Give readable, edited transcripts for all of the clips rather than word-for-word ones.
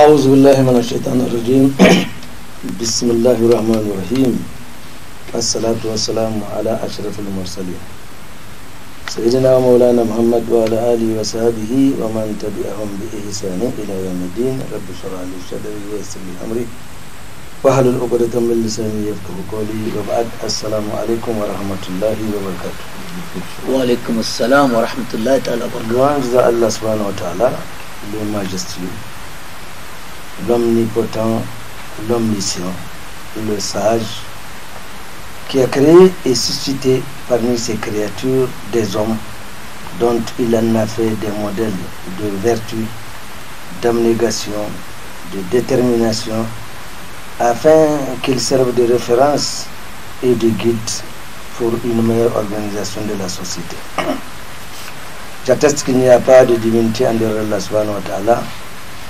أعوذ بالله من الشيطان الرجيم بسم الله الرحمن الرحيم الصلاة والسلام على أشرف المرسلين سيدنا ومولانا محمد وعلى آله وصحبه ومن تبعهم بإحسان إلى يوم الدين رب اشرح لي صدري ويسر لي أمري واحلل عقدة من لساني يفقهوا قولي وبعد السلام عليكم ورحمة الله وبركاته. وعليكم السلام ورحمة الله تعالى وبركاته. Louange à Allah subhanahu wa ta'ala, le majestueux, l'omnipotent, l'omniscient, le sage, qui a créé et suscité parmi ses créatures des hommes dont il en a fait des modèles de vertu, d'abnégation, de détermination, afin qu'ils servent de référence et de guide pour une meilleure organisation de la société. J'atteste qu'il n'y a pas de divinité en dehors d'Allah subhanahu wa ta'ala,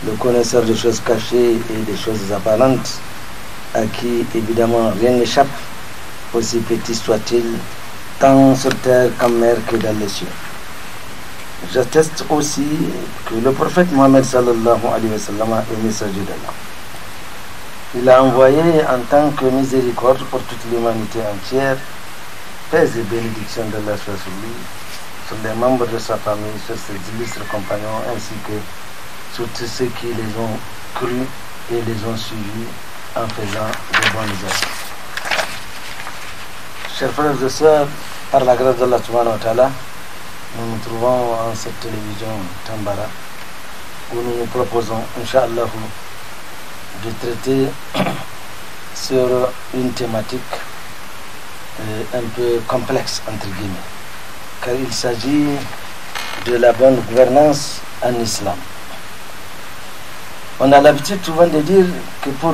le connaisseur des choses cachées et des choses apparentes, à qui évidemment rien n'échappe, aussi petit soit-il, tant sur terre qu'en mer que dans les cieux. J'atteste aussi que le prophète Mohammed sallallahu alayhi wa sallam est messager d'Allah. Il a envoyé en tant que miséricorde pour toute l'humanité entière, paix et bénédiction d'Allah sur lui, sur les membres de sa famille, sur ses illustres compagnons, ainsi que sur tous ceux qui les ont crus et les ont suivis en faisant de bonnes œuvres. Chers frères et sœurs, par la grâce d'Allah subhanahu wa ta'ala, nous nous trouvons en cette télévision Tambara, où nous nous proposons, Inch'Allah, de traiter sur une thématique un peu complexe, entre guillemets, car il s'agit de la bonne gouvernance en islam. On a l'habitude souvent de dire que pour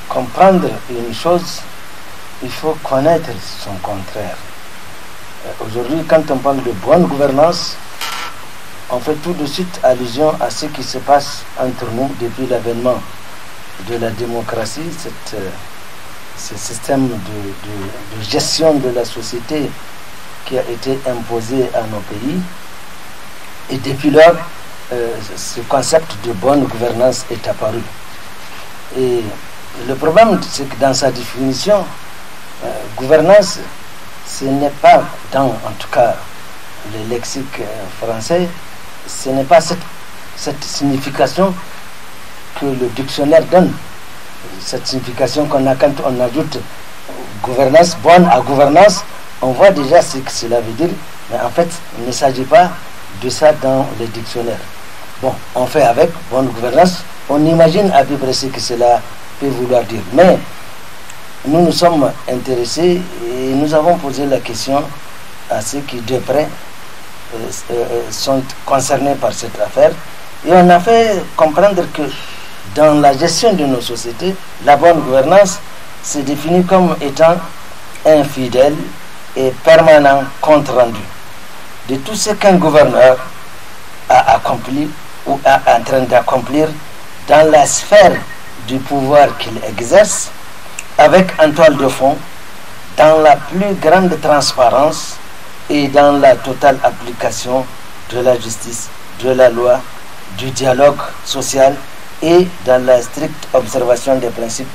comprendre une chose, il faut connaître son contraire. Aujourd'hui, quand on parle de bonne gouvernance, on fait tout de suite allusion à ce qui se passe entre nous depuis l'avènement de la démocratie, ce système de gestion de la société qui a été imposé à nos pays. Et depuis lors, ce concept de bonne gouvernance est apparu. Et le problème, c'est que dans sa définition, gouvernance, ce n'est pas, dans en tout cas le lexique français, ce n'est pas cette signification que le dictionnaire donne. Cette signification qu'on a quand on ajoute gouvernance, bonne à gouvernance, on voit déjà ce que cela veut dire, mais en fait, il ne s'agit pas de ça dans les dictionnaires. Bon, on fait avec bonne gouvernance, on imagine à peu près ce que cela peut vouloir dire. Mais nous nous sommes intéressés et nous avons posé la question à ceux qui de près sont concernés par cette affaire, et on a fait comprendre que dans la gestion de nos sociétés, la bonne gouvernance se définit comme étant un fidèle et permanent compte rendu de tout ce qu'un gouverneur a accompli ou est en train d'accomplir dans la sphère du pouvoir qu'il exerce, avec en toile de fond, dans la plus grande transparence et dans la totale application de la justice, de la loi, du dialogue social et dans la stricte observation des principes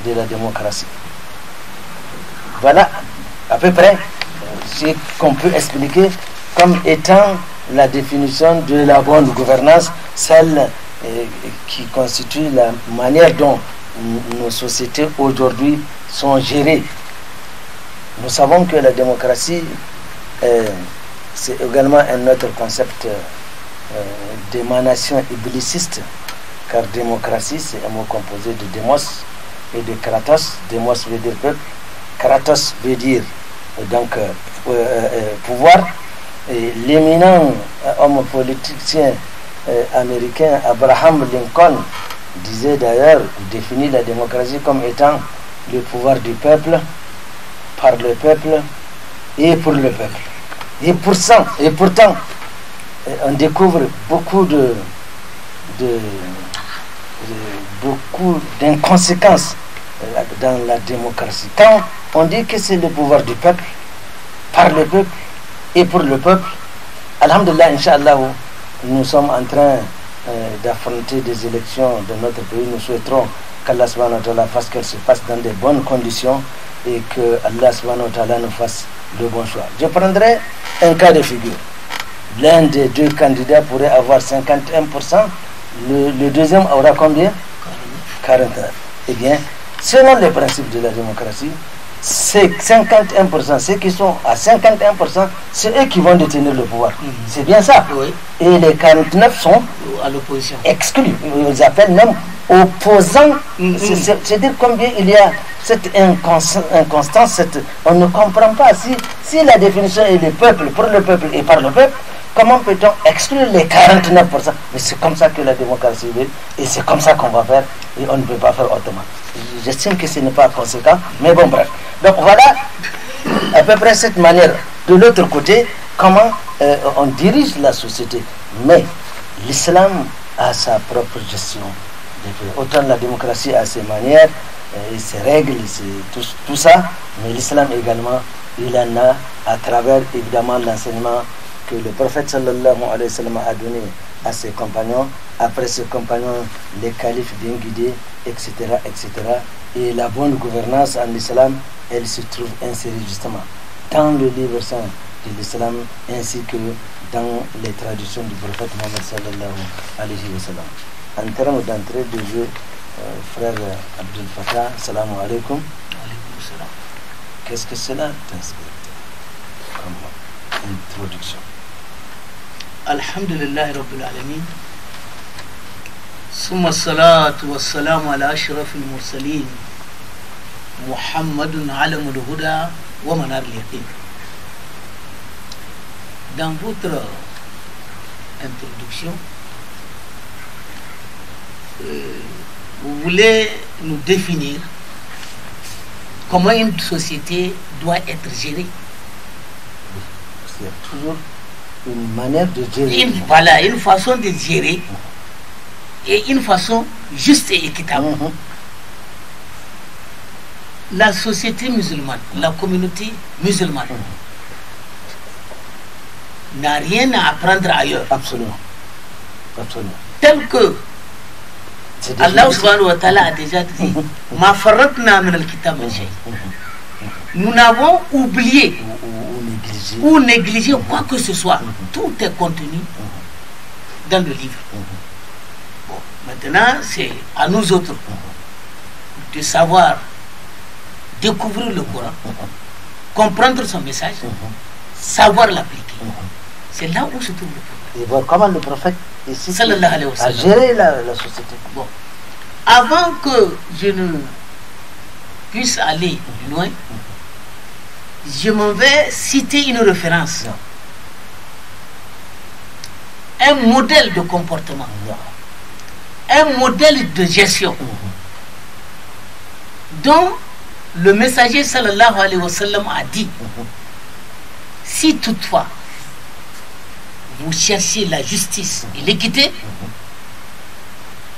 de la démocratie. Voilà à peu près ce qu'on peut expliquer comme étant la définition de la bonne gouvernance, celle qui constitue la manière dont nos sociétés aujourd'hui sont gérées. Nous savons que la démocratie, c'est également un autre concept d'émanation ibliciste, car démocratie, c'est un mot composé de démos et de kratos. Démos veut dire peuple, kratos veut dire donc pouvoir. Et l'éminent homme politicien américain Abraham Lincoln disait d'ailleurs, il définit la démocratie comme étant le pouvoir du peuple, par le peuple et pour le peuple. Et pourtant, on découvre beaucoup beaucoup d'inconséquences dans la démocratie. Quand on dit que c'est le pouvoir du peuple, par le peuple et pour le peuple, alhamdulillah, Inch'Allah, nous sommes en train d'affronter des élections de notre pays. Nous souhaiterons qu'Allah subhanahu wa ta'ala fasse qu'elles se passent dans de bonnes conditions et que Allah subhanahu wa ta'ala nous fasse le bon choix. Je prendrai un cas de figure. L'un des deux candidats pourrait avoir 51%, le deuxième aura combien? 49. Eh bien, selon les principes de la démocratie, c'est 51%, ceux qui sont à 51%, c'est eux qui vont détenir le pouvoir. C'est bien ça. Oui. Et les 49 sont À l'opposition. exclus. Ils appellent même opposants. C'est dire combien il y a cette inconstance, on ne comprend pas. Si la définition est le peuple, pour le peuple et par le peuple, comment peut-on exclure les 49%? Mais c'est comme ça que la démocratie veut, et c'est comme ça qu'on va faire, et on ne peut pas faire autrement. J'estime que ce n'est pas conséquent, mais bon, bref. Donc voilà à peu près cette manière. De l'autre côté, comment on dirige la société. Mais l'islam a sa propre gestion. Autant la démocratie a ses manières, et ses règles, tout ça, mais l'islam également, il en a à travers évidemment l'enseignement que le prophète sallallahu alayhi wa sallam a donné à ses compagnons. Après ses compagnons, les califes bien guidés, etc., etc. Et la bonne gouvernance en islam, elle se trouve insérée justement dans le livre saint de l'islam ainsi que dans les traditions du prophète Mohammed sallallahu alayhi wa sallam. En termes d'entrée de jeu, frère Abdel Fattah, salam alaikum. Qu'est-ce que cela t'inspire comme introduction? Alhamdulillah Rabbil Alamin. Summa salatu wa salam ala ashrafil mursalin. Muhammadun alamul huda wa manar al-yaqin. Dans votre introduction, vous voulez nous définir comment une société doit être gérée. Il y a toujours une manière de gérer. Voilà, une façon de gérer et une façon juste et équitable. La société musulmane, la communauté musulmane n'a rien à apprendre ailleurs. Absolument. Absolument. Tel que Allah subhanahu wa ta'ala a déjà dit Ma farratna min al-kitab min shay. Nous n'avons oublié ou négligé quoi que ce soit. Tout est contenu dans le livre. Bon, maintenant, c'est à nous autres de savoir découvrir le Coran, comprendre son message, savoir l'appliquer. C'est là où se trouve le problème. Et voir comment le prophète ici Sallallahu alayhi wa a sallam. géré la société. Bon. Avant que je ne puisse aller plus loin, je m'en vais citer une référence. Un modèle de comportement. Un modèle de gestion. Dont le messager sallallahu alayhi wa sallam a dit si toutefois vous cherchez la justice et l'équité,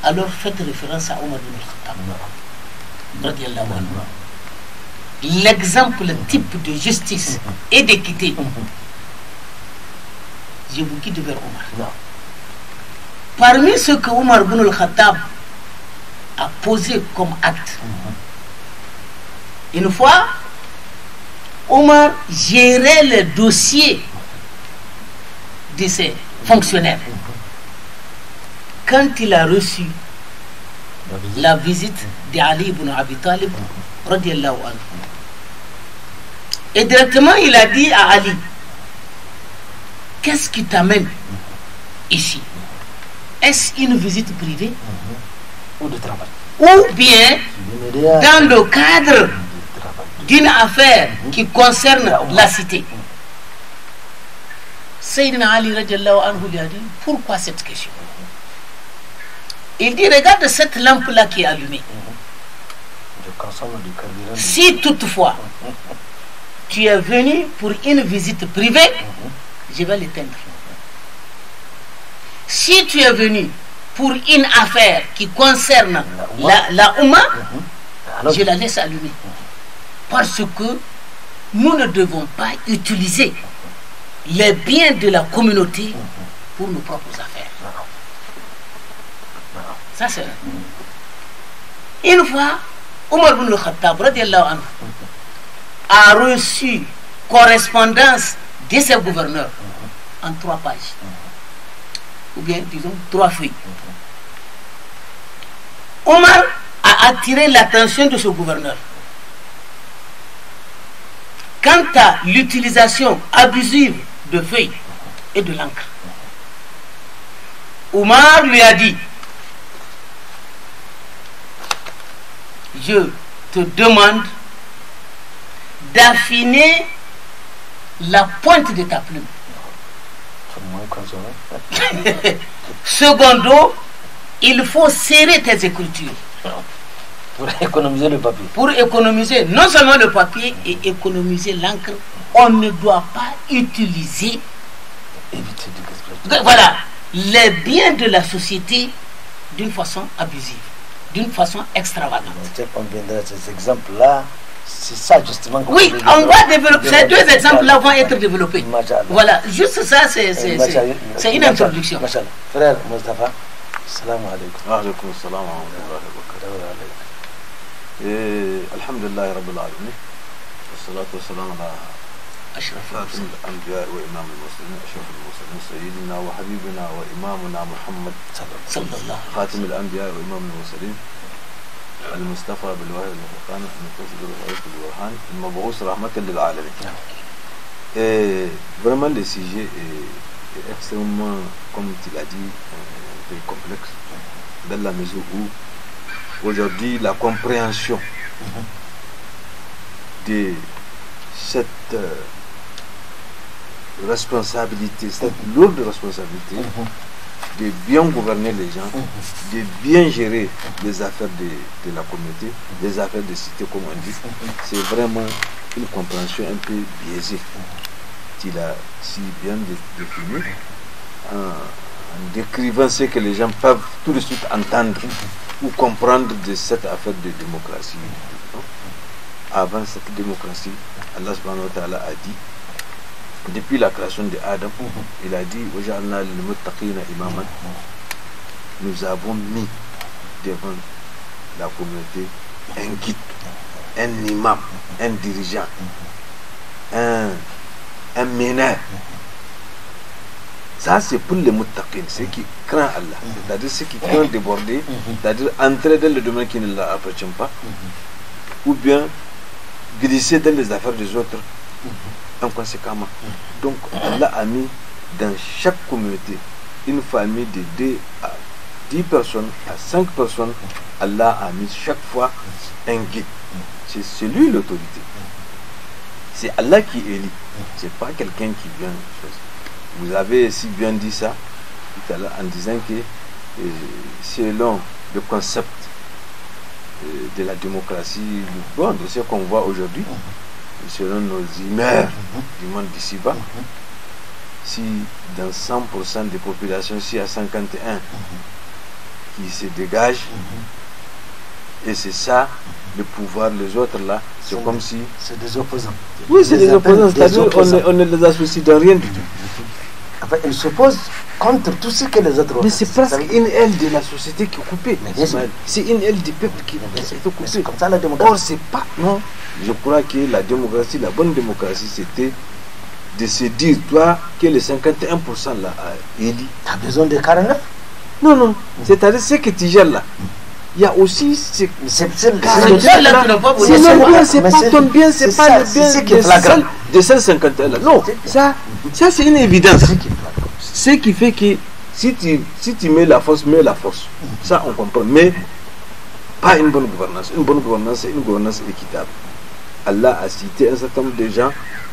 alors faites référence à Omar ibn al-Khattab. L'exemple type de justice et d'équité, je vous guide vers Omar. Parmi ce que Omar ibn al-Khattab a posé comme acte, une fois, Omar gérait le dossier de ses fonctionnaires. Quand il a reçu la visite d'Ali ibn Abi Talib, radiallahu anhu, et directement il a dit à Ali, qu'est-ce qui t'amène ici? Est-ce une visite privée Ou de travail. ou bien dans le cadre d'une affaire qui concerne la cité? Sayyidina Ali radiallahu anhu lui a dit, pourquoi cette question? Il dit, regarde cette lampe-là qui est allumée. Je consomme du carburant. Si toutefois tu es venu pour une visite privée, je vais l'éteindre. Si tu es venu pour une affaire qui concerne la Oumma, je la laisse allumer. Parce que nous ne devons pas utiliser les biens de la communauté pour nos propres affaires. Ça, c'est une fois, Omar ibn al-Khattab a reçu correspondance de ses gouverneurs en 3 pages. Ou bien, disons, 3 feuilles. Omar a attiré l'attention de ce gouverneur quant à l'utilisation abusive de feuilles et de l'encre. Omar lui a dit: je te demande d'affiner la pointe de ta plume. Secondo, il faut serrer tes écritures. Pour économiser le papier. Pour économiser non seulement le papier et économiser l'encre, on ne doit pas utiliser voilà, les biens de la société d'une façon abusive, d'une façon extravagante. On viendra à ces exemples-là. C'est ça justement. Oui, on va développer. Ces 2 exemples-là vont être développés. Voilà, juste ça, c'est une introduction. Frère Mustafa, salam alaikum. Alaikum salam wa rahmatullahi wa barakatuh. Alhamdulillah rabbil alamin. Wassalatu wassalamu ala خاتم الأنبياء وإمام المرسلين أشرف المرسلين سيدنا وحبيبنا وإمامنا محمد صلى الله عليه وسلم خاتم الأنبياء وإمام المرسلين المصطفى بالوحي والفرقان المتصل بالغيب بالبرهان المبعوث رحمة للعالمين. Vraiment le sujet est extrêmement, comme tu l'as dit, un peu complexe dans la mesure où aujourd'hui la compréhension de cette responsabilité, cette lourde responsabilité de bien gouverner les gens, de bien gérer les affaires de la communauté, les affaires de cité comme on dit, c'est vraiment une compréhension un peu biaisée. Tu l'as si bien défini en décrivant ce que les gens peuvent tout de suite entendre ou comprendre de cette affaire de démocratie. Avant cette démocratie, Allah subhanahu wa ta'ala a dit, depuis la création de Adam, il a dit: nous avons mis devant la communauté un guide, un imam, un dirigeant, un meneur. Ça, c'est pour les muttaqin, ceux qui craignent Allah, c'est-à-dire ceux qui craignent déborder, c'est-à-dire entrer dans le domaine qui ne leur appartient pas, ou bien glisser dans les affaires des autres inconséquemment. Donc Allah a mis dans chaque communauté une famille de 2 à 10 personnes, à 5 personnes. Allah a mis chaque fois un guide. C'est lui l'autorité. C'est Allah qui élit. C'est pas quelqu'un qui vient. Vous avez si bien dit ça tout à l'heure en disant que selon le concept de la démocratie, bon, de ce qu'on voit aujourd'hui, selon nos humeurs du monde d'ici-bas, si dans 100% des populations, s'il y a 51 qui se dégagent, et c'est ça le pouvoir, les autres là, c'est comme si... C'est des opposants. Oui, c'est des opposants, c'est-à-dire on ne les associe dans rien du tout. Enfin, ils s'opposent contre tout ce que les autres ont. Mais c'est presque une aile de la société qui est coupée. C'est une aile du peuple qui est coupée. C'est comme ça la démocratie. Or, c'est pas... Non, je crois que la démocratie, la bonne démocratie, c'était de se dire, toi, que les 51% là a élu. Tu as besoin de 49? Non, non. C'est-à-dire ce que tu gères là. Il y a aussi c'est pas ton bien, c'est pas le bien de 151 là. Non, ça c'est une évidence. Ce qui fait que si tu mets la force, mets la force. Ça on comprend. Mais pas une bonne gouvernance. Une bonne gouvernance, c'est une gouvernance équitable. Allah a cité un certain nombre de gens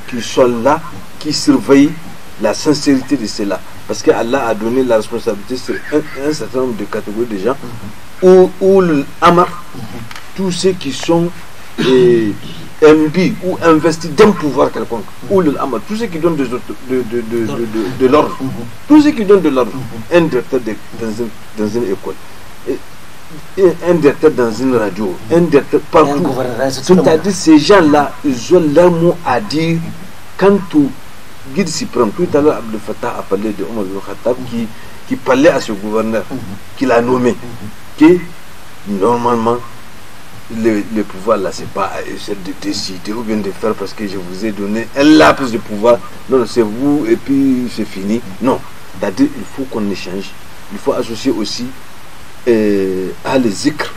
qui sont là, qui surveillent la sincérité de cela. Parce que Allah a donné la responsabilité sur un certain nombre de catégories de gens. Ou l'amar, tous ceux qui sont imbus ou investis d'un pouvoir quelconque, ou l'amar, tous ceux qui donnent de l'ordre, tous ceux qui donnent de l'ordre, un directeur dans une école, un directeur dans une radio, un directeur partout. C'est-à-dire ces gens-là, ils ont leur mot à dire quand tout guide suprême. Tout à l'heure, Abdel Fattah a parlé de Omar ibn Khattab qui parlait à ce gouverneur, qu'il a nommé. que normalement le pouvoir là, c'est pas à eux de décider ou bien de faire parce que je vous ai donné un laps de pouvoir. Non, c'est vous et puis c'est fini. Non, c'est-à-dire il faut qu'on échange. Il faut associer aussi à les zikr,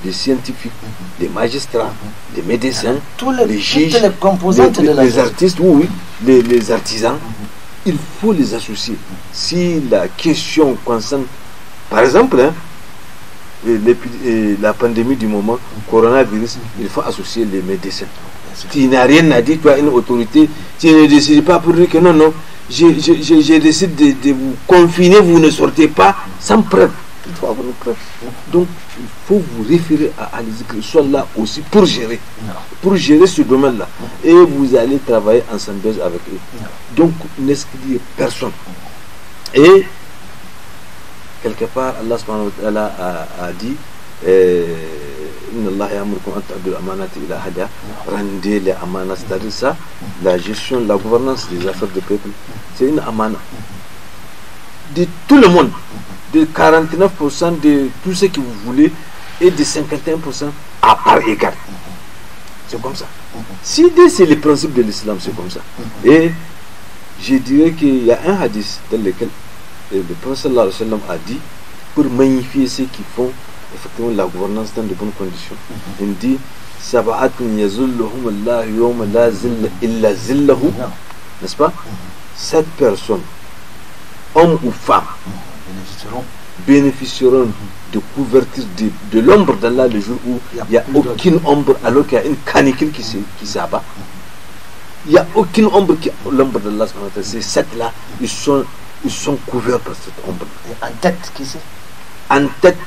des scientifiques, des magistrats, des médecins, les juges, toutes les composantes de la les artistes, oui, les artisans. Il faut les associer. Si la question concerne, par exemple, la pandémie du moment, coronavirus, il faut associer les médecins. Tu n'as rien à dire, tu as une autorité, tu ne décides pas pour dire que non, non, je décide de vous confiner, vous ne sortez pas sans preuve. Il faut avoir une preuve. Donc, il faut vous référer à Al-Zikr, ils sont là aussi pour gérer ce domaine-là. Et vous allez travailler ensemble avec eux. Donc, n'excluez personne. Et, quelque part, Allah subhanahu wa ta'ala a dit Inna Allah ya'murukum an ta'addu al-amanati ila ahliha, rendez les amanas, c'est-à-dire ça, la gestion, la gouvernance des affaires du peuple, c'est une amana de tout le monde, de 49% de tout ce que vous voulez et de 51% à part égale. C'est comme ça. Si c'est le principe de l'islam, c'est comme ça. Et je dirais qu'il y a un hadith dans lequel le prophète sallallahu alayhi wa sallam a dit, pour magnifier ceux qui font effectivement la gouvernance dans de bonnes conditions, il dit Sab'atun yazulluhum Allah yawma la zilla illa zillahu, n'est-ce pas? 7 personnes, hommes ou femmes, bénéficieront de couverture de l'ombre d'Allah le jour où il n'y a aucune ombre, alors qu'il y a une canicule qui s'abat. Il n'y a aucune ombre qui l'ombre d'Allah. Ces 7-là, ils sont couverts par cette ombre. Et en tête, qui c'est? En tête,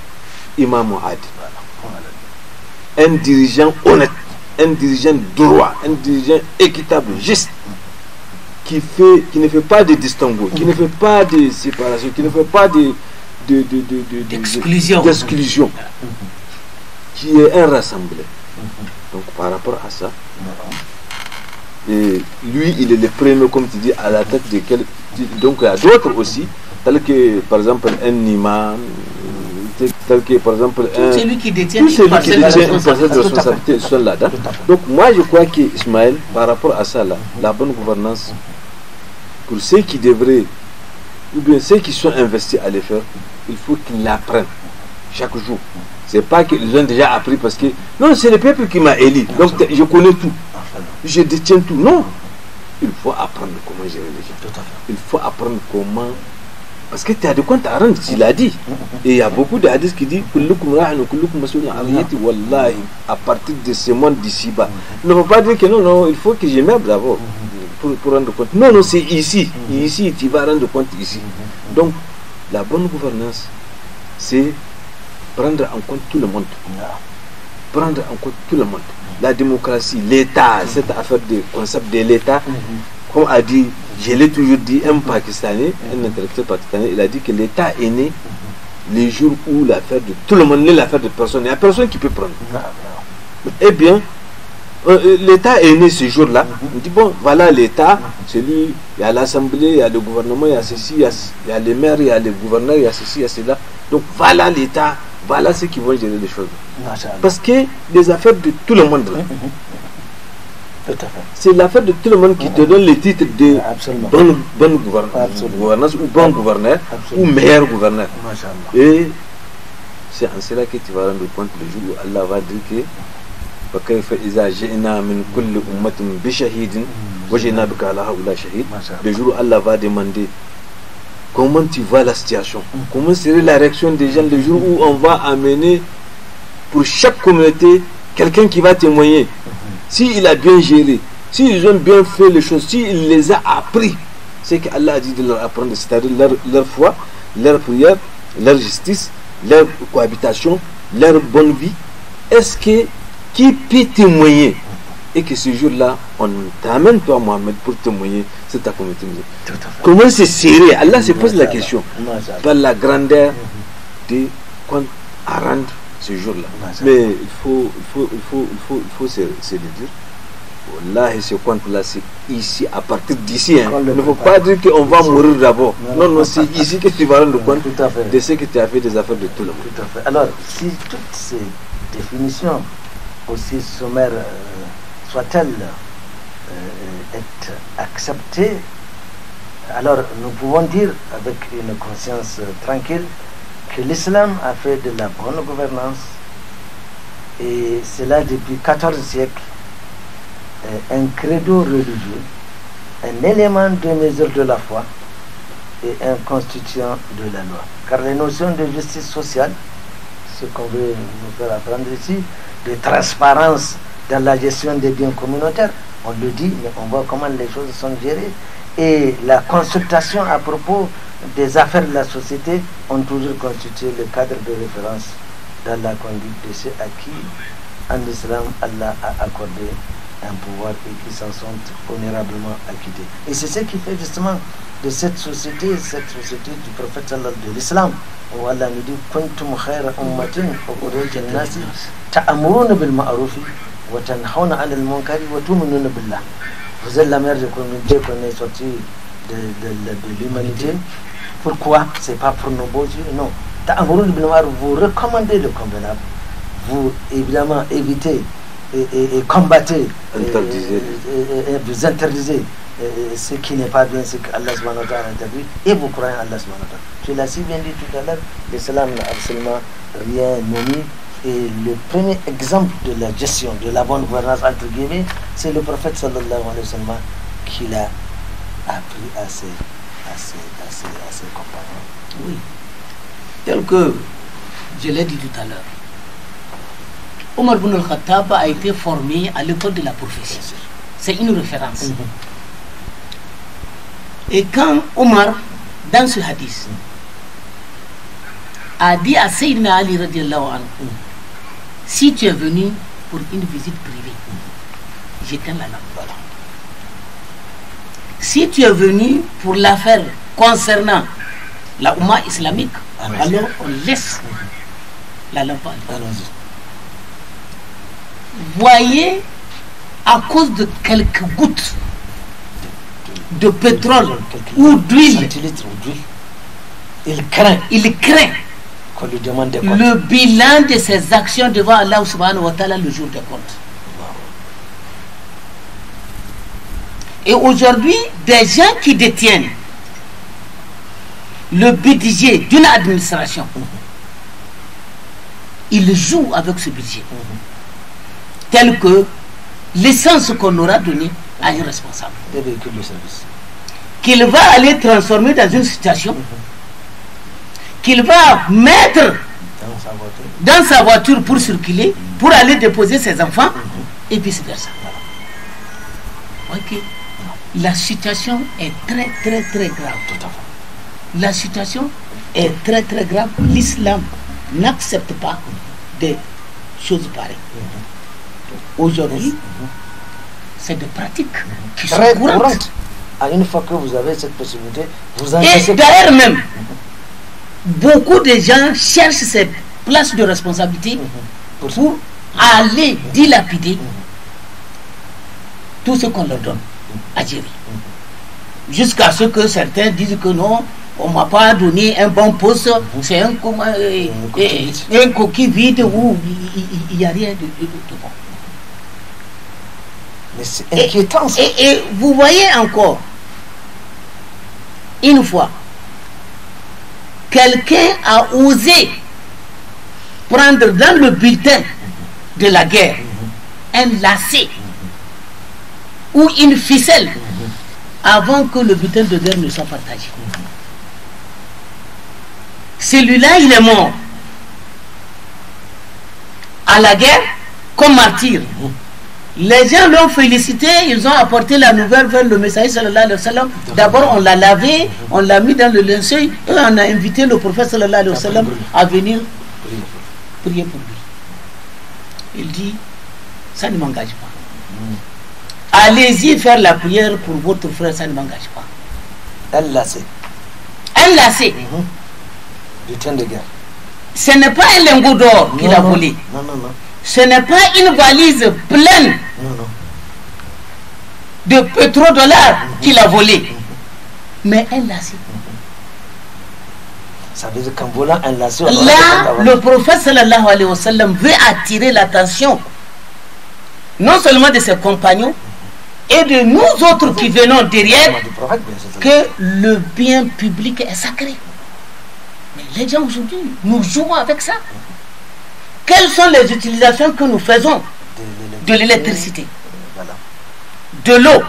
Imam Adil. Un dirigeant honnête, un dirigeant droit, un dirigeant équitable, juste, qui ne fait pas de distinguo, qui ne fait pas de séparation, qui ne fait pas d'exclusion, qui est un rassemblé. Donc par rapport à ça, et lui il est le premier, comme tu dis, à la tête de quel. Donc il y a d'autres aussi, tels que par exemple un imam, tel que par exemple celui qui détient une parcelle de responsabilité sont là-dedans. Donc moi je crois que Ismaël, par rapport à ça là, la bonne gouvernance, pour ceux qui devraient, ou bien ceux qui sont investis à le faire, il faut qu'ils l'apprennent chaque jour. C'est pas qu'ils ont déjà appris parce que non, c'est le peuple qui m'a élu, donc je connais tout, je détiens tout. Non, il faut apprendre comment gérer les gens. Il faut apprendre comment, parce que tu as de compte à rendre, tu l'as dit. Et il y a beaucoup de hadiths qui disent Wallahi, à partir de ce monde d'ici-bas. Il ne faut pas dire que non, il faut que je m'aime d'abord pour rendre compte. Non, c'est ici. Ici, tu vas rendre compte ici. Donc, la bonne gouvernance, c'est prendre en compte tout le monde. Prendre en compte tout le monde. La démocratie, l'État, cette affaire de concept de l'État, comme a dit, je l'ai toujours dit, un Pakistanais, un intellectuel pakistanais, il a dit que l'État est né le jour où l'affaire de tout le monde n'est l'affaire de personne. Il n'y a personne qui peut prendre. Eh bien, l'État est né ce jour-là. On dit, bon, voilà l'État, c'est lui, il y a l'Assemblée, il y a le gouvernement, il y a ceci, il y a les maires, il y a les gouverneurs, il y a ceci, il y a cela. Donc voilà l'État, voilà ceux qui vont gérer les choses. Parce que les affaires de tout le monde, c'est l'affaire de tout le monde qui te donne le titre de bonne gouvernance ou bon gouverneur ou meilleur gouverneur. Et c'est en cela que tu vas rendre compte le jour où Allah va dire que le jour où Allah va demander comment tu vois la situation, comment serait la réaction des gens le jour où on va amener pour chaque communauté quelqu'un qui va témoigner. S'il a bien géré, s'ils ont bien fait les choses, s'il les a appris, c'est qu'Allah a dit de leur apprendre, c'est-à-dire leur foi, leur prière, leur justice, leur cohabitation, leur bonne vie. Est-ce que qui peut témoigner? Et que ce jour-là, on t'amène toi, Mohamed, pour témoigner sur ta communauté. Comment c'est serré? Allah se pose la question par la grandeur de compte à rendre ce jour-là. Mais il faut se le dire. Wallahi, ce compte-là, c'est ici, à partir d'ici. Hein. Il ne faut pas dire qu'on va mourir d'abord. Non, non, c'est ici que tu vas rendre compte de ce que tu as fait des affaires de tout le monde. Tout à fait. Alors, si toutes ces définitions, aussi sommaires soient-elles, être acceptées, alors nous pouvons dire avec une conscience tranquille que l'islam a fait de la bonne gouvernance, et cela depuis 14 siècles, un credo religieux, un élément de mesure de la foi et un constituant de la loi. Car les notions de justice sociale, ce qu'on veut nous faire apprendre ici, de transparence dans la gestion des biens communautaires, on le dit, mais on voit comment les choses sont gérées, et la consultation à propos des affaires de la société ont toujours constitué le cadre de référence dans la conduite de ceux à qui, en islam, Allah a accordé un pouvoir et qui s'en sont honorablement acquittés. Et c'est ce qui fait justement de cette société du prophète de l'islam, où Allah nous dit kuntum khayra ummatin ukhrijat lin-nasi ta'muruna bil ma'ruf wa tanhauna 'anil munkari wa tu'minuna billah. Vous êtes la mère de communauté qu'on est sorti de l'humanité. Pourquoi? C'est pas pour nos beaux yeux, non. Ta'muruna bil ma'ruf, vous recommandez le convenable, vous évidemment évitez et combattez, vous interdisez ce qui n'est pas bien, ce que Allah subhanahu wa ta'ala a interdit, et vous croyez en Allah subhanahu wa ta'ala. Tu l'as si bien dit tout à l'heure, l'islam n'a absolument rien nommé, et le premier exemple de la gestion, de la bonne gouvernance entre guillemets, c'est le prophète sallallahu alayhi wa sallam qui l'a appris à ses compagnons. Oui, tel que je l'ai dit tout à l'heure, Omar ibn al-Khattab a été formé à l'école de la prophétie. C'est une référence. Et quand Omar, dans ce hadith, a dit à Sayyidina Ali radiallahu anhu, si tu es venu pour une visite privée, j'éteins la lampe. Si tu es venu pour l'affaire concernant la Oumma islamique, alors on laisse la lampe. Voyez, à cause de quelques gouttes de pétrole ou d'huile, il craint qu'on lui demande des comptes. Le bilan de ses actions devant Allah subhanahu wa ta'ala le jour des comptes. Et aujourd'hui, des gens qui détiennent le budget d'une administration, ils jouent avec ce budget. Tel que l'essence qu'on aura donnée à un responsable. Des véhicules de service. Qu'il va aller transformer dans une situation, qu'il va mettre dans sa voiture pour circuler, pour aller déposer ses enfants, et vice versa. Ok. La situation est très très très grave. La situation est très très grave. L'islam n'accepte pas des choses pareilles. Aujourd'hui, c'est des pratiques qui sont courantes. À une fois que vous avez cette possibilité, vous en et d'ailleurs même, beaucoup de gens cherchent cette place de responsabilité pour aller dilapider tout ce qu'on leur donne à gérer. Jusqu'à ce que certains disent que non, on ne m'a pas donné un bon poste, c'est un coquille vide où il n'y a rien de bon. Mais c'est inquiétant. Et vous voyez encore, une fois, quelqu'un a osé prendre dans le bulletin de la guerre un lacet ou une ficelle avant que le bulletin de guerre ne soit partagé. Celui-là, il est mort à la guerre comme martyr. Les gens l'ont félicité, ils ont apporté la nouvelle vers le messager sallallahu alayhi wa sallam. D'abord, on l'a lavé, on l'a mis dans le linceul et on a invité le prophète sallallahu alayhi wa sallam à venir prier pour lui. Il dit, ça ne m'engage pas. Allez-y faire la prière pour votre frère, ça ne m'engage pas. Un lacet. Un lacet. Du train de guerre. Ce n'est pas un lingot d'or qu'il a volé. Non, non, non. Ce n'est pas une valise pleine de pétrodollars qu'il a volé. Mais un lancé. Ça veut dire qu'en volant un lancé... Là, le prophète sallallahu alayhi wa sallam veut attirer l'attention non seulement de ses compagnons et de nous autres qui venons derrière, que le bien public est sacré. Mais les gens aujourd'hui, nous jouons avec ça. Quelles sont les utilisations que nous faisons de l'électricité, de l'eau?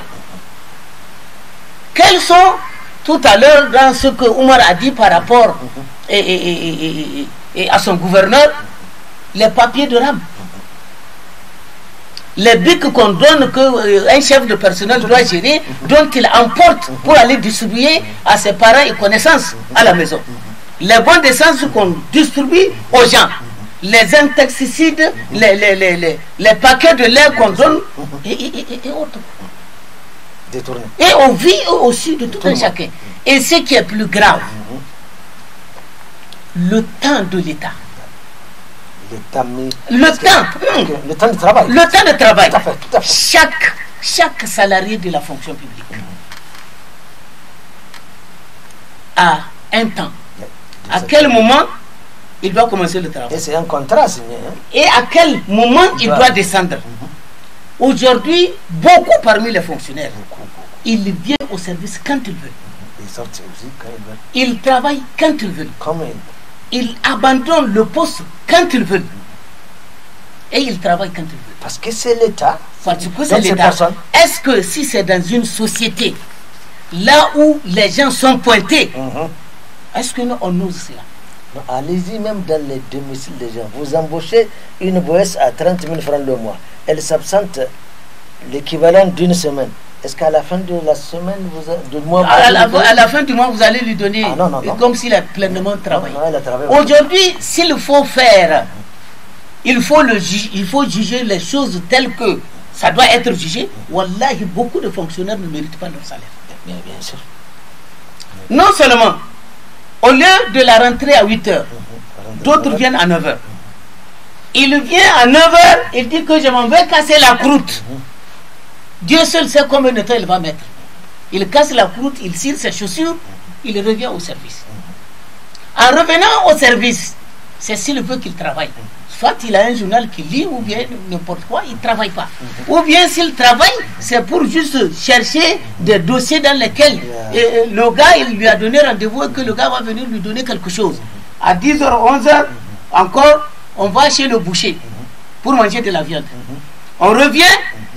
Quelles sont, tout à l'heure, dans ce que Omar a dit par rapport et à son gouverneur, les papiers de rame, les bics qu'on donne, qu'un chef de personnel doit gérer, dont il emporte pour aller distribuer à ses parents et connaissances à la maison. Les bons d'essence qu'on distribue aux gens, les insecticides, les paquets de lait qu'on donne et autres. Détourné. Et on vit aussi de tout un chacun. Et ce qui est plus grave, le temps de l'État. Le temps de travail. Le temps de travail. Tout à fait, tout à fait. Chaque salarié de la fonction publique a un temps. À quel moment il doit commencer le travail? Et c'est un contrat signé. Et à quel moment il doit descendre? Aujourd'hui, beaucoup parmi les fonctionnaires, ils viennent au service quand ils veulent. Ils sortent aussi quand ils veulent. Ils travaillent quand ils veulent. Comme ils abandonnent le poste quand ils veulent. Et ils travaillent quand ils veulent. Parce que c'est l'État. Parce que c'est l'État. Est-ce que si c'est dans une société, là où les gens sont pointés, est-ce que nous, on ose cela? Allez-y même dans les domiciles des gens. Vous embauchez une boesse à 30 000 francs le mois. Elle s'absente l'équivalent d'une semaine. Est-ce qu'à la fin de la semaine, à la fin du mois, vous allez lui donner comme s'il a pleinement travaillé. Aujourd'hui, s'il faut faire, il faut juger les choses telles que ça doit être jugé. Wallahi, beaucoup de fonctionnaires ne méritent pas leur salaire. Bien sûr. Non seulement, au lieu de la rentrée à 8 h, d'autres viennent à 9 h. Il vient à 9 h, il dit que je m'en vais casser la croûte. Dieu seul sait combien de temps il va mettre. Il casse la croûte, il cire ses chaussures, il revient au service. En revenant au service, c'est s'il veut qu'il travaille. Soit il a un journal qu'il lit, ou bien n'importe quoi, il ne travaille pas. Ou bien s'il travaille, c'est pour juste chercher des dossiers dans lesquels le gars, il lui a donné rendez-vous et que le gars va venir lui donner quelque chose. À 10 h, 11 h, encore, on va chez le boucher pour manger de la viande. On revient,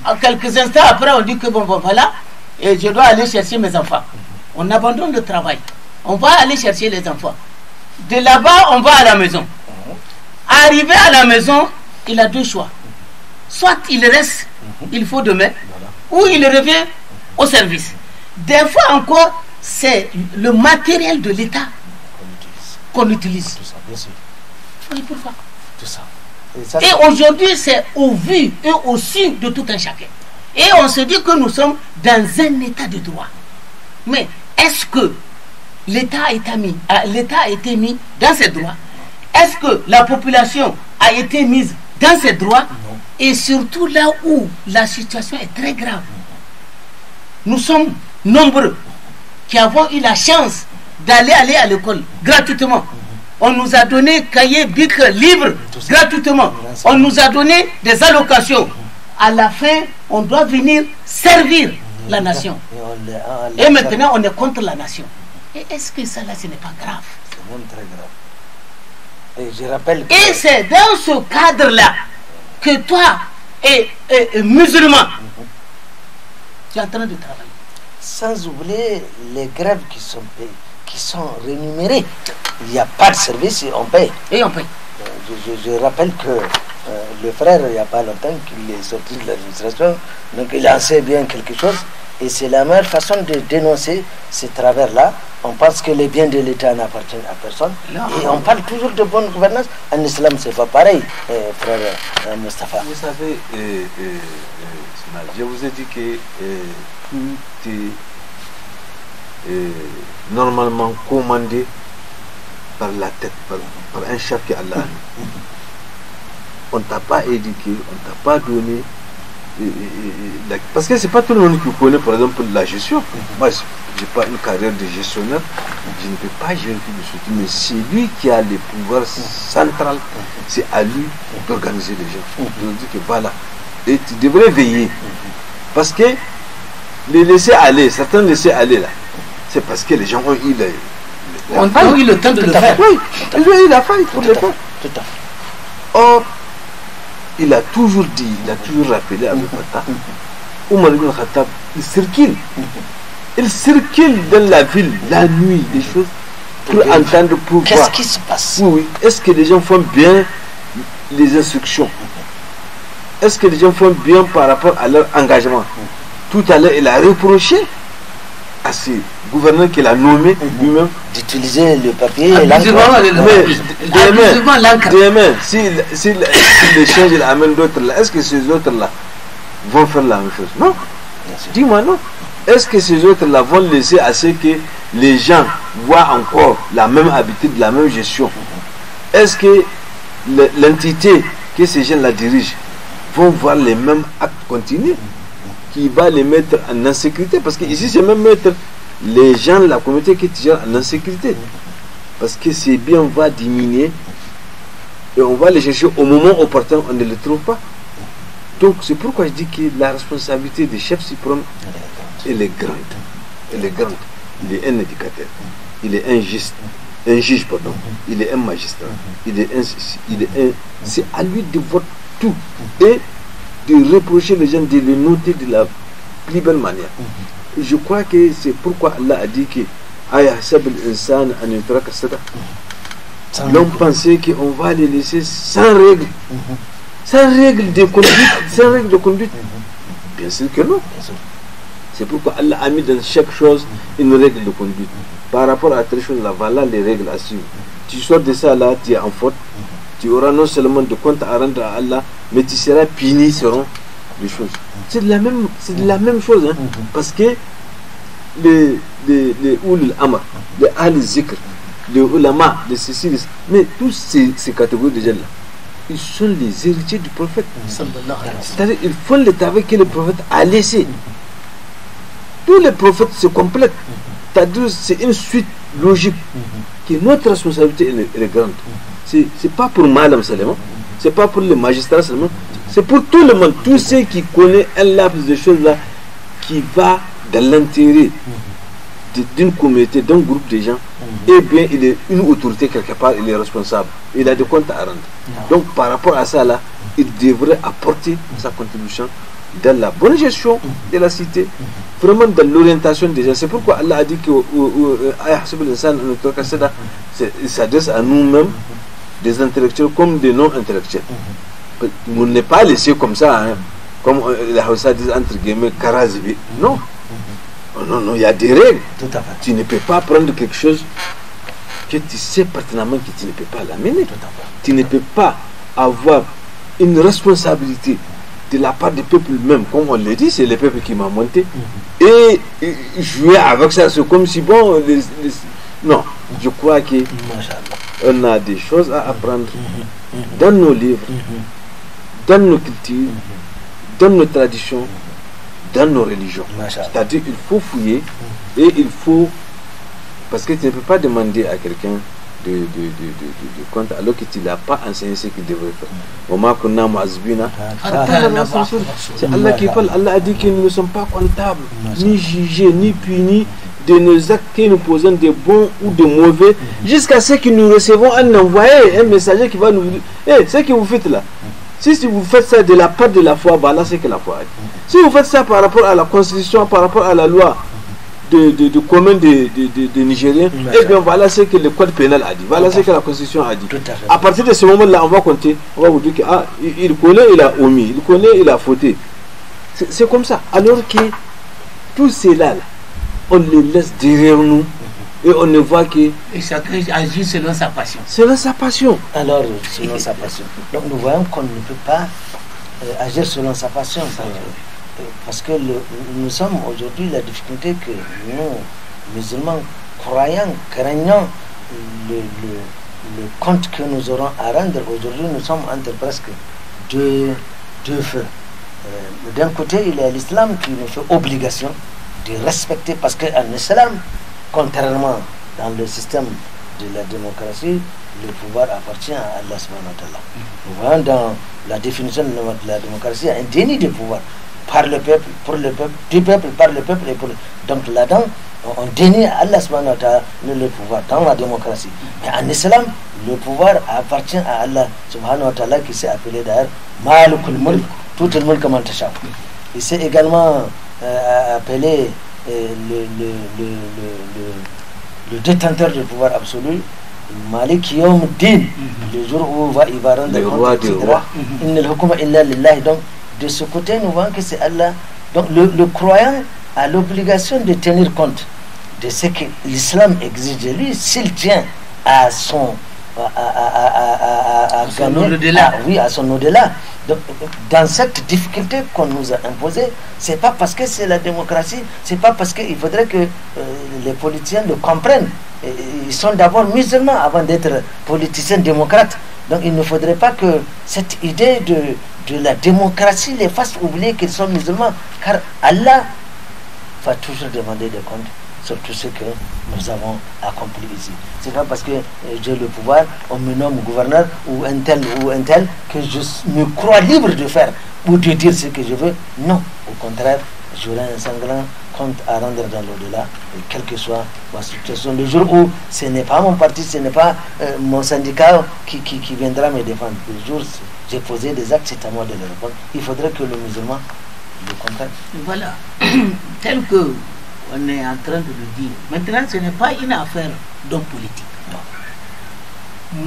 en quelques instants après, on dit que bon voilà, et je dois aller chercher mes enfants. On abandonne le travail. On va aller chercher les enfants. De là-bas, on va à la maison. Arrivé à la maison, il a deux choix. Soit il reste, il faut demain, ou il revient au service. Des fois encore, c'est le matériel de l'État qu'on utilise. Tout ça, bien sûr. Oui, pourquoi? Tout ça. Et aujourd'hui, c'est au vu et au su de tout un chacun. Et on se dit que nous sommes dans un état de droit. Mais est-ce que l'État a été mis dans ses droits? Est-ce que la population a été mise dans ses droits? Non. Et surtout là où la situation est très grave. Nous sommes nombreux qui avons eu la chance d'aller à l'école gratuitement. On nous a donné cahiers, bics, livres gratuitement. On nous a donné des allocations. À la fin, on doit venir servir la nation. Et maintenant, on est contre la nation. Et est-ce que ça là, ce n'est pas grave? C'est même très grave. Et je rappelle que... Et c'est dans ce cadre-là que toi, et musulman, tu es en train de travailler. Sans oublier les grèves qui sont rémunérées. Il n'y a pas de service et on paye. Et on paye. Je rappelle que le frère, il n'y a pas longtemps qu'il est sorti de l'administration, donc il en sait bien quelque chose. Et c'est la meilleure façon de dénoncer ces travers-là. On pense que les biens de l'État n'appartiennent à personne. Non. Et on parle toujours de bonne gouvernance. En islam, c'est pas pareil, frère Mustafa. Vous savez, je vous ai dit que tout est normalement commandé par la tête, par un chef qui est Allah. On ne t'a pas éduqué, on ne t'a pas donné parce que c'est pas tout le monde qui connaît par exemple la gestion. Moi j'ai pas une carrière de gestionnaire, je ne peux pas gérer tout de suite, mais c'est lui qui a le pouvoir central, c'est à lui d'organiser les gens, de dire que voilà, et tu devrais veiller, parce que les laisser aller, certains laisser aller là, c'est parce que les gens ont eu le temps de le faire. Oui, ils ont eu la faille pour le faire. Or, il a toujours dit, il a toujours rappelé à Fatah, Omar ibn Khattab, il circule dans la ville la nuit, des choses pour entendre, pour voir. Qu'est-ce qui se passe? Oui, est-ce que les gens font bien les instructions? Est-ce que les gens font bien par rapport à leur engagement? Tout à l'heure, il a reproché à ces gouverneurs qu'il a nommés lui-même d'utiliser le papier et demain, s'il échange, il amène d'autres là, est-ce que ces autres-là vont faire la même chose? Non. Dis-moi non. Est-ce que ces autres-là vont laisser à ce que les gens voient encore la même habitude, la même gestion? Est-ce que l'entité que ces gens-là dirigent vont voir les mêmes actes continuer qui va les mettre en insécurité? Parce que ici c'est même mettre les gens de la communauté qui gèrent en insécurité, parce que ces biens va diminuer et on va les chercher au moment opportun, on ne les trouve pas. Donc c'est pourquoi je dis que la responsabilité des chefs suprêmes, elle est grande. Elle est grande. Il est un éducateur, il est un juge, pardon, il est un magistrat, c'est à lui de voir tout et de reprocher les gens, de les noter de la plus belle manière. Je crois que c'est pourquoi Allah a dit que l'homme pensait qu'on va les laisser sans règle de conduite, Bien sûr que non. C'est pourquoi Allah a mis dans chaque chose une règle de conduite. Par rapport à telle chose là, voilà les règles à suivre. Tu sors de ça là, tu es en faute, tu auras non seulement de compte à rendre à Allah, mais tu seras puni selon les choses. C'est de la même chose, hein, parce que les ulul amr, les al zikr, les ulama, les ceci, mais tous ces catégories de gens là, ils sont les héritiers du prophète. C'est-à-dire ils font le travail que le prophète a laissé. Tous les prophètes se complètent. C'est-à-dire c'est une suite logique que notre responsabilité elle est grande. C'est pas pour Madame seulement, c'est pas pour les magistrats seulement, c'est pour tout le monde, tous ceux qui connaissent un laps de choses là qui va dans l'intérêt d'une communauté, d'un groupe de gens, et bien il est une autorité quelque part, il est responsable, il a des comptes à rendre. Donc par rapport à ça là, il devrait apporter sa contribution dans la bonne gestion de la cité, vraiment dans l'orientation des gens. C'est pourquoi Allah a dit que il s'adresse à nous-mêmes, des intellectuels comme des non-intellectuels. On n'est pas laissé comme ça, hein, comme les Hausa disent entre guillemets, karazibi. Non. Non, il y a des règles. Tout à fait. Tu ne peux pas prendre quelque chose que tu sais pertinemment que tu ne peux pas l'amener. Tu ne peux pas avoir une responsabilité de la part du peuple même, comme on le dit, c'est le peuple qui m'a monté. Et jouer avec ça, c'est comme si bon. Non, je crois que on a des choses à apprendre dans nos livres, dans nos cultures, dans nos traditions, dans nos religions. C'est-à-dire qu'il faut fouiller et il faut, parce que tu ne peux pas demander à quelqu'un de compte alors que tu n'as pas enseigné ce qu'il devrait faire. C'est Allah qui parle. Allah a dit que nous ne sommes pas comptables, ni jugés, ni punis de nos actes que nous posons, de bons ou de mauvais, jusqu'à ce que nous recevons un envoyé, un messager qui va nous dire ce que vous faites là. Si vous faites ça de la part de la foi, voilà ce que la foi a dit. Si vous faites ça par rapport à la constitution, par rapport à la loi de commun des Nigériens, et bien voilà ce que le code pénal a dit, voilà ce que la constitution a dit. À partir de ce moment-là, on va compter, on va vous dire que il connaît, il a omis, il connaît, il a fauté. C'est comme ça. Alors que tout cela, on les laisse derrière nous et on ne voit que. Et chacun agit selon sa passion. Selon sa passion. Alors, selon sa passion. Donc nous voyons qu'on ne peut pas agir selon sa passion. Parce que nous sommes aujourd'hui la difficulté que nous, musulmans, croyants, craignant le compte que nous aurons à rendre. Aujourd'hui, nous sommes entre presque deux feux. d'un côté, il y a l'islam qui nous fait obligation de respecter, parce qu'en islam, contrairement dans le système de la démocratie, le pouvoir appartient à Allah subhanahu wa ta'ala. Nous voyons dans la définition de la démocratie un déni de pouvoir par le peuple, pour le peuple, du peuple, par le peuple et pour le... Donc là-dedans, on dénie à Allah subhanahu wa ta'ala le pouvoir dans la démocratie. Mais en islam, le pouvoir appartient à Allah subhanahu wa ta'ala, qui s'est appelé d'ailleurs Malikul Mulk, tout le mulk man tasha. Il s'est également appelé le détenteur du pouvoir absolu, Malik Yawm Din, le jour où il va rendre compte, etc. Innal hukma illa lillah. Donc de ce côté, nous voyons que c'est Allah. Donc le croyant a l'obligation de tenir compte de ce que l'islam exige de lui, s'il tient à son à son au-delà. Donc, dans cette difficulté qu'on nous a imposée, c'est pas parce que c'est la démocratie, c'est pas parce qu'il faudrait que les politiciens le comprennent. Ils sont d'abord musulmans avant d'être politiciens démocrates. Donc il ne faudrait pas que cette idée de la démocratie les fasse oublier qu'ils sont musulmans, car Allah va toujours demander des comptes sur tout ce que nous avons accompli ici. C'est pas parce que j'ai le pouvoir, on me nomme gouverneur ou un tel que je me crois libre de faire ou de dire ce que je veux. Non, au contraire, j'aurai un sanglant compte à rendre dans l'au-delà, quelle que soit ma situation. Le jour où ce n'est pas mon parti, ce n'est pas mon syndicat qui viendra me défendre. Le jour où j'ai posé des actes, c'est à moi de les répondre. Il faudrait que le musulman le comprenne. Voilà, tel que on est en train de le dire. Maintenant, ce n'est pas une affaire d'homme politique. Non.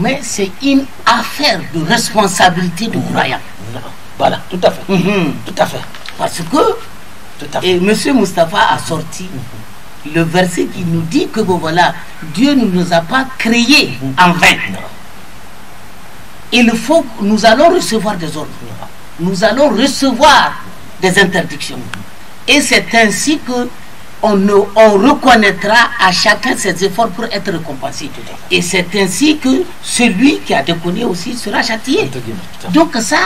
Mais c'est une affaire de responsabilité du croyant. Non. Voilà, tout à fait. Tout à fait. Parce que et M. Moustapha a sorti le verset qui nous dit que bon, voilà, Dieu ne nous a pas créés en vain. Il faut que nous allons recevoir des ordres. Nous allons recevoir des interdictions. Et c'est ainsi que on reconnaîtra à chacun ses efforts pour être récompensé. Et c'est ainsi que celui qui a déconné aussi sera châtié. Donc ça,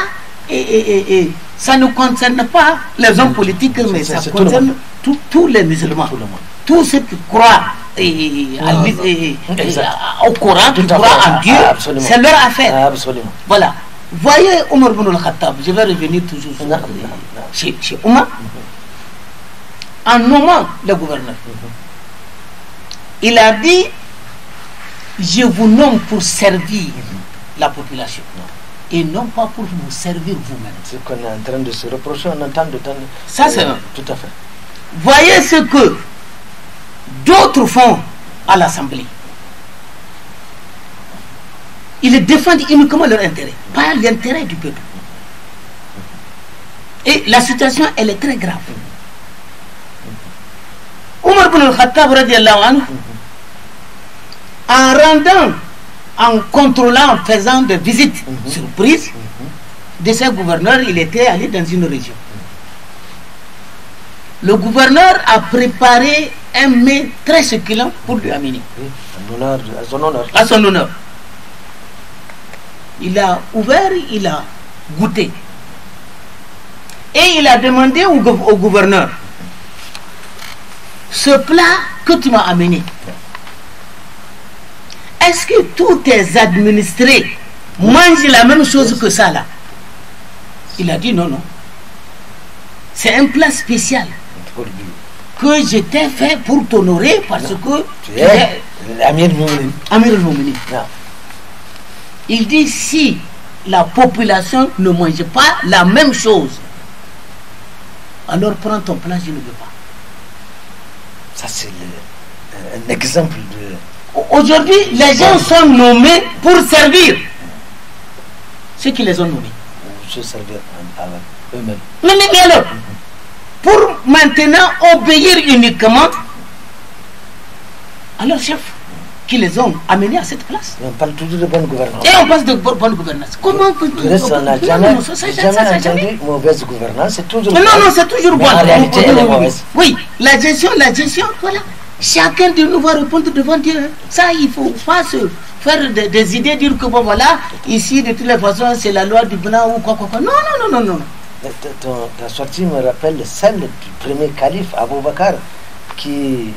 ça ne concerne pas les hommes politiques, mais ça concerne tous les musulmans. Tous ceux qui croient au Coran, qui croient en Dieu, c'est leur affaire. Absolument. Voilà. Voyez Omar ibn al-Khattab, je vais revenir toujours chez Omar. En nommant le gouverneur, il a dit: je vous nomme pour servir la population et non pas pour vous servir vous-même. C'est qu'on est en train de se reprocher, on entend de temps. Ça, c'est tout à fait. Voyez ce que d'autres font à l'Assemblée. Ils défendent uniquement leur intérêt, pas l'intérêt du peuple. Et la situation, elle est très grave. Omar ibn al-Khattab radiallahu anhu, en contrôlant, en faisant des visites surprises de ses gouverneurs, il était allé dans une région. Le gouverneur a préparé un mets très succulent pour lui amener. À son honneur. Il a ouvert, il a goûté. Et il a demandé au gouverneur: ce plat que tu m'as amené, est-ce que tous tes administrés mangent la même chose que ça là? Il a dit non, non. C'est un plat spécial que je t'ai fait pour t'honorer parce que tu es Amir al-Mouminin. Amir al-Mouminin. Il dit: si la population ne mange pas la même chose, alors prends ton plat, je ne veux pas. Ça, c'est un exemple de... Aujourd'hui, les gens sont nommés pour servir ceux qui les ont nommés. Se servir avec eux-mêmes. Mais alors, pour maintenant obéir uniquement à leur chef qui les ont amenés à cette place. Et on parle toujours de bonne gouvernance. Et on parle de bonne gouvernance. Comment on n'a jamais entendu mauvaise gouvernance, c'est toujours non, non, c'est toujours bon. En réalité, elle est mauvaise. Oui, la gestion, voilà. Chacun de nous va répondre devant Dieu. Ça, il ne faut pas se faire des idées, dire que bon, voilà, ici, de toutes les façons, c'est la loi du blanc ou quoi. Non. Ta sortie me rappelle celle du premier calife Abou Bakr qui,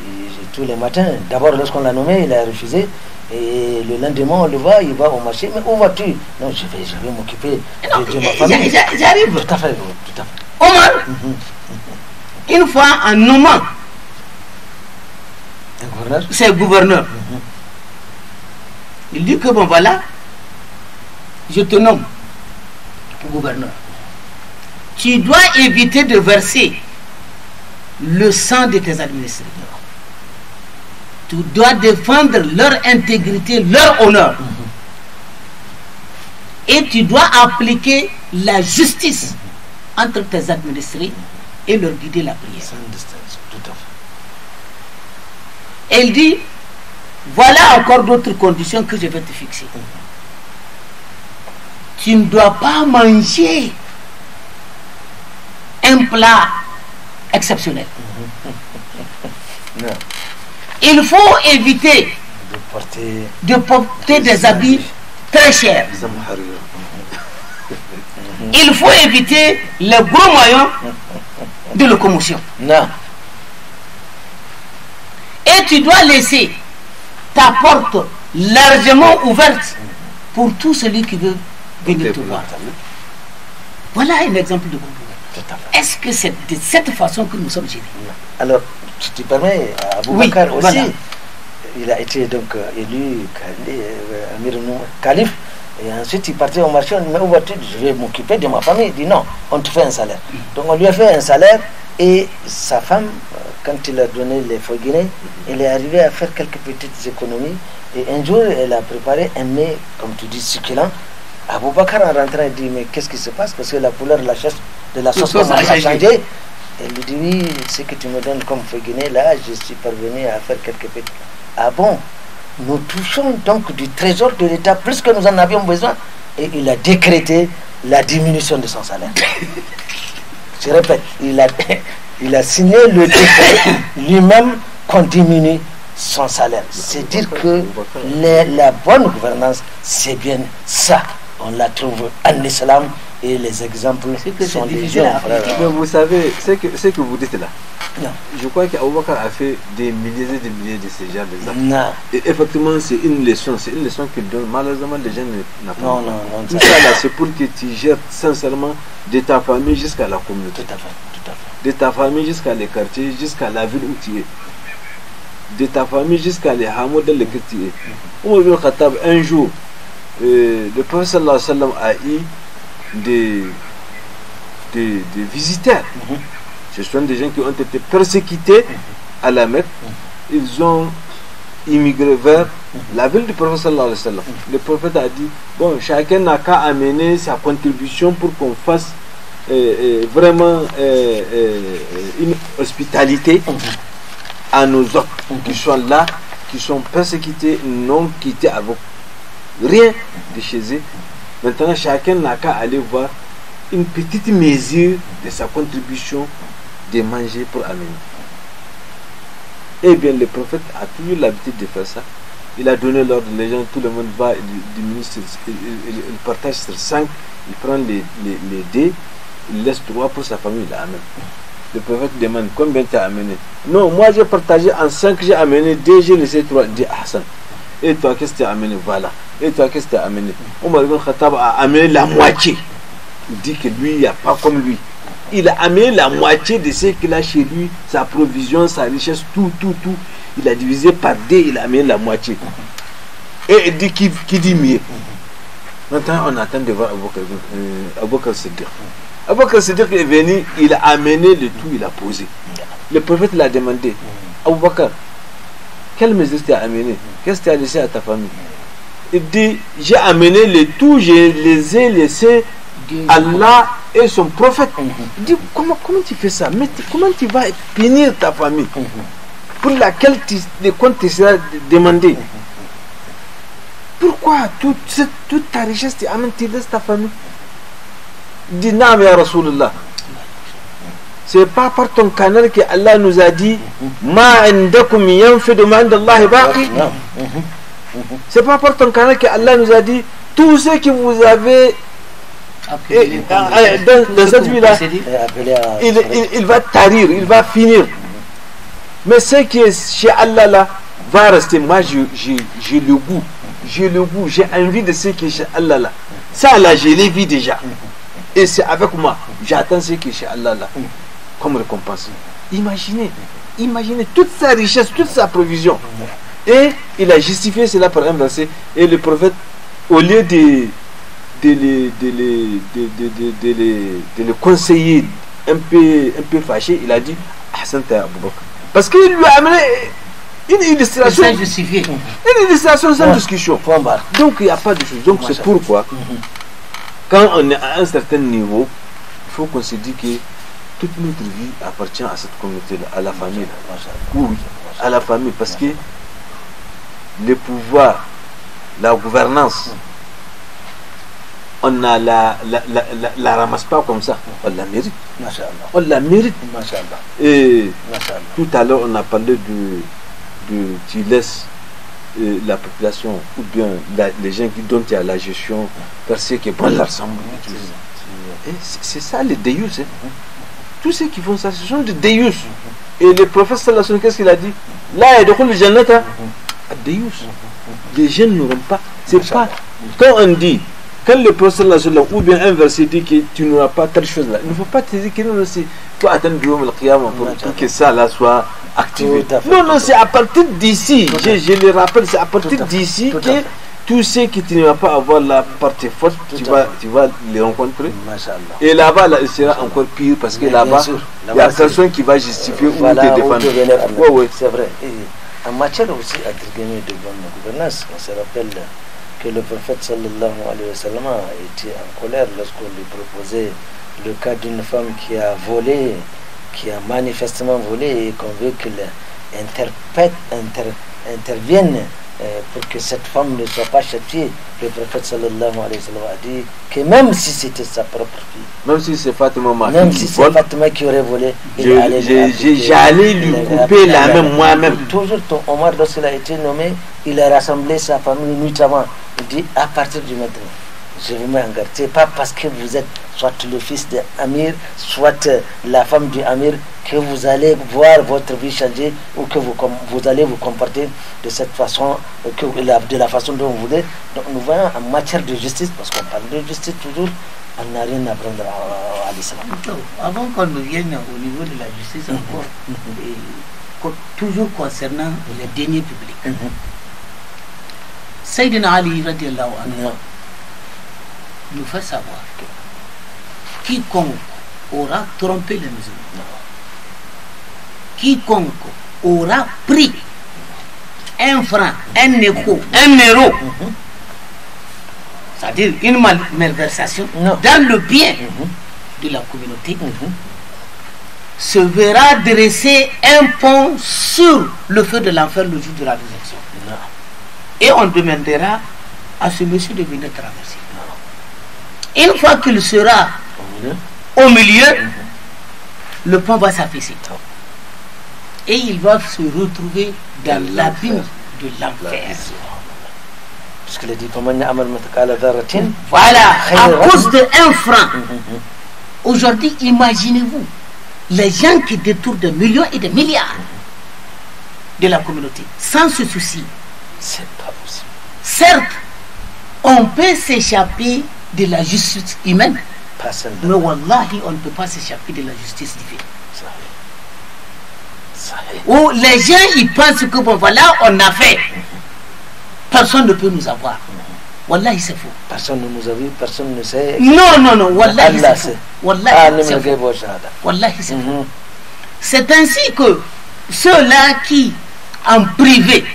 tous les matins, d'abord lorsqu'on l'a nommé, il a refusé. Et le lendemain, on le voit, il va au marché. Mais où vas-tu? Non, je vais m'occuper de ma famille. J'arrive. Tout à fait. Omar, une fois en nommant c'est gouverneur, il dit que bon voilà, je te nomme gouverneur. Tu dois éviter de verser le sang de tes administrés. Tu dois défendre leur intégrité, leur honneur. Et tu dois appliquer la justice entre tes administrés et leur guider la prière. Tout à fait. Et il dit, voilà encore d'autres conditions que je vais te fixer. Tu ne dois pas manger un plat exceptionnel. Non. Il faut éviter de porter des habits très chers. Il faut éviter les gros moyens de locomotion. Non. Et tu dois laisser ta porte largement ouverte pour tout celui qui veut venir te voir. Voilà un exemple de gouvernement. Est-ce que c'est de cette façon que nous sommes gérés? Alors, si tu permets, Abou Bakr aussi, voilà. Il a été donc élu calife, et ensuite il partait au marché, on dit, mais où vas-tu? Je vais m'occuper de ma famille. Il dit non, on te fait un salaire. Donc on lui a fait un salaire, et sa femme, quand il a donné les foguinés, elle est arrivée à faire quelques petites économies, et un jour elle a préparé un mets, comme tu dis, succulent. Abou Bakr en rentrant, il dit, mais qu'est-ce qui se passe? Parce que la couleur de la sauce a changé. Elle lui dit, oui, ce que tu me donnes comme foguiné, là, je suis parvenu à faire quelques petits. Ah bon? Nous touchons donc du trésor de l'État plus que nous en avions besoin. Et il a décrété la diminution de son salaire. Je répète, il a signé le décret lui-même qu'on diminue son salaire. C'est dire que la bonne gouvernance, c'est bien ça. On la trouve en islam et les exemples sont difficiles à appliquer. Mais vous savez, ce que vous dites là, non. Je crois qu'Abou Bakr a fait des milliers et des milliers de ces genres d'exemples. Non. Et effectivement, c'est une leçon qu'il donne. Malheureusement, les gens n'apprennent pas. Non. Tout ça là, c'est pour que tu gères sincèrement de ta famille jusqu'à la communauté. Tout à fait. De ta famille jusqu'à les quartiers, jusqu'à la ville où tu es. De ta famille jusqu'à les hameaux dans lesquels tu es. Omar ibn Khattab, un jour, le prophète sallallahu alayhi wa sallam a eu des visiteurs. Ce sont des gens qui ont été persécutés à la Mecque. Ils ont immigré vers la ville du prophète sallallahu alayhi wa sallam. Le prophète a dit, bon, chacun n'a qu'à amener sa contribution pour qu'on fasse vraiment une hospitalité à nos autres qui sont là, qui sont persécutés, non quittés avec rien de chez eux. Maintenant, chacun n'a qu'à aller voir une petite mesure de sa contribution de manger pour amener. Eh bien, le prophète a toujours l'habitude de faire ça. Il a donné l'ordre, les gens, tout le monde va, il partage sur 5, il prend les dés, il laisse 3 pour sa famille, il amène. Le prophète demande, combien tu as amené? Non, moi j'ai partagé en 5, j'ai amené 2, j'ai laissé 3. Il dit, Hassan. Et toi, qu'est-ce que tu as amené? Voilà. Et toi, qu'est-ce que tu as amené? Omar ibn Khattab a amené la moitié. Il dit que lui, il n'y a pas comme lui. Il a amené la moitié de ce qu'il a chez lui, sa provision, sa richesse, tout. Il a divisé par 2, il a amené la moitié. Et il dit, qui dit mieux? Maintenant, on attend de voir Abou Bakr Siddiq. Abou Bakr Siddiq est venu, il a amené le tout, il a posé. Le prophète l'a demandé, Abou Bakr, quelle mesure tu as amené? Qu'est-ce que tu as laissé à ta famille? Il dit, j'ai amené le tout, je les ai laissés Allah et son prophète. Il dit, comment tu fais ça? Mais comment tu vas punir ta famille pour laquelle les comptes te sera demandé? Pourquoi toute ta richesse tu amènes, tu laisses ta famille? Il dit, non, ya Rasulullah, c'est pas par ton canal que Allah nous a dit ma indakum yanfidu ma indallahi baqi. C'est pas par ton canal que Allah nous a dit tout ce que vous avez Et dans cette vie-là, il va tarir, il va finir. Mais ce qui est chez Allah là va rester. Moi, j'ai le goût. J'ai envie de ce qui est chez Allah là. Ça là, je l'ai vu déjà. Et c'est avec moi. J'attends ce qui est chez Allah là comme récompense. Imaginez toute sa richesse, toute sa provision. Et il a justifié cela par un verset. Et le prophète, au lieu de le conseiller un peu fâché, il a dit Hassan Taïa Abou Bakr. Parce qu'il lui a amené une illustration. Une illustration sans discussion. Donc il n'y a pas de chose. Donc c'est pourquoi, quand on est à un certain niveau, il faut qu'on se dise que toute notre vie appartient à cette communauté-là, à la famille. Oui, à la famille. Parce que le pouvoir, la gouvernance, on ne la ramasse pas comme ça. On la mérite. On la mérite. Et tout à l'heure, on a parlé de tu laisses la population ou bien les gens dont il y a la gestion faire ce qui prend leur sang. C'est ça les déus. Tous ceux qui font ça, ce sont des déus. Et le prophète sallallahu alayhi wa sallam, qu'est-ce qu'il a dit? Là, il y a le jannata. Déus. Les jeunes n'auront pas. C'est pas. Quand on dit, quand le prophète sallallahu alayhi wa sallam ou bien un verset dit que tu n'auras pas telle chose là, il ne faut pas te dire que non, c'est toi attendre le qiyamah pour que ça là soit activé. Non, c'est à partir d'ici. Je le rappelle, c'est à partir d'ici que tous ceux qui ne vont pas avoir la partie forte, tu vas les rencontrer. Et là-bas, là, il sera encore pire parce que là-bas, il n'y a personne qui va justifier ou te défendre. Oui, c'est vrai. Et en matière aussi de bonne gouvernance, on se rappelle que le prophète sallallahu alayhi wa sallam était en colère lorsqu'on lui proposait le cas d'une femme qui a volé, qui a manifestement volé et qu'on veut qu'il intervienne pour que cette femme ne soit pas châtiée. Le prophète sallallahu alayhi wa sallam a dit que même si c'était sa propre fille, même si c'est Fatima, même si c'est Fatima qui aurait volé, j'allais lui couper la main moi-même. Toujours ton Omar, lorsqu'il a été nommé, il a rassemblé sa famille nuitamment. Il dit à partir du maintenant, je vous mets en garde. C'est pas parce que vous êtes soit le fils de Amir, soit la femme du Amir, que vous allez voir votre vie changer ou que vous allez vous comporter de cette façon, de la façon dont vous voulez. Donc nous voyons en matière de justice, parce qu'on parle de justice toujours, on n'a rien à prendre à l'islam. Avant qu'on ne vienne au niveau de la justice encore, toujours concernant les deniers publics. Sayyidina Ali radiallahu anhu nous fait savoir que quiconque aura trompé les musulmans, quiconque aura pris un franc, un euro, c'est-à-dire une malversation dans le bien de la communauté, se verra dresser un pont sur le feu de l'enfer le jour de la résurrection. Et on demandera à ce monsieur de venir traverser. Une fois qu'il sera au milieu, le pont va s'affaisser. Et il va se retrouver dans l'abîme de l'enfer. Puisqu'il a dit voilà, à cause d'un franc. Aujourd'hui, imaginez-vous les gens qui détournent des millions et des milliards de la communauté sans se soucier. C'est pas possible. Certes, on peut s'échapper de la justice humaine, mais wallahi, on ne peut pas s'échapper de la justice divine. Où les gens ils pensent que bon voilà, on a fait. Personne ne peut nous avoir. Wallahi, c'est faux. Personne ne nous a vu, personne ne sait. Non, wallahi, c'est faux. Wallahi, c'est faux. Wallahi, c'est faux. C'est ainsi que ceux-là qui, en privé,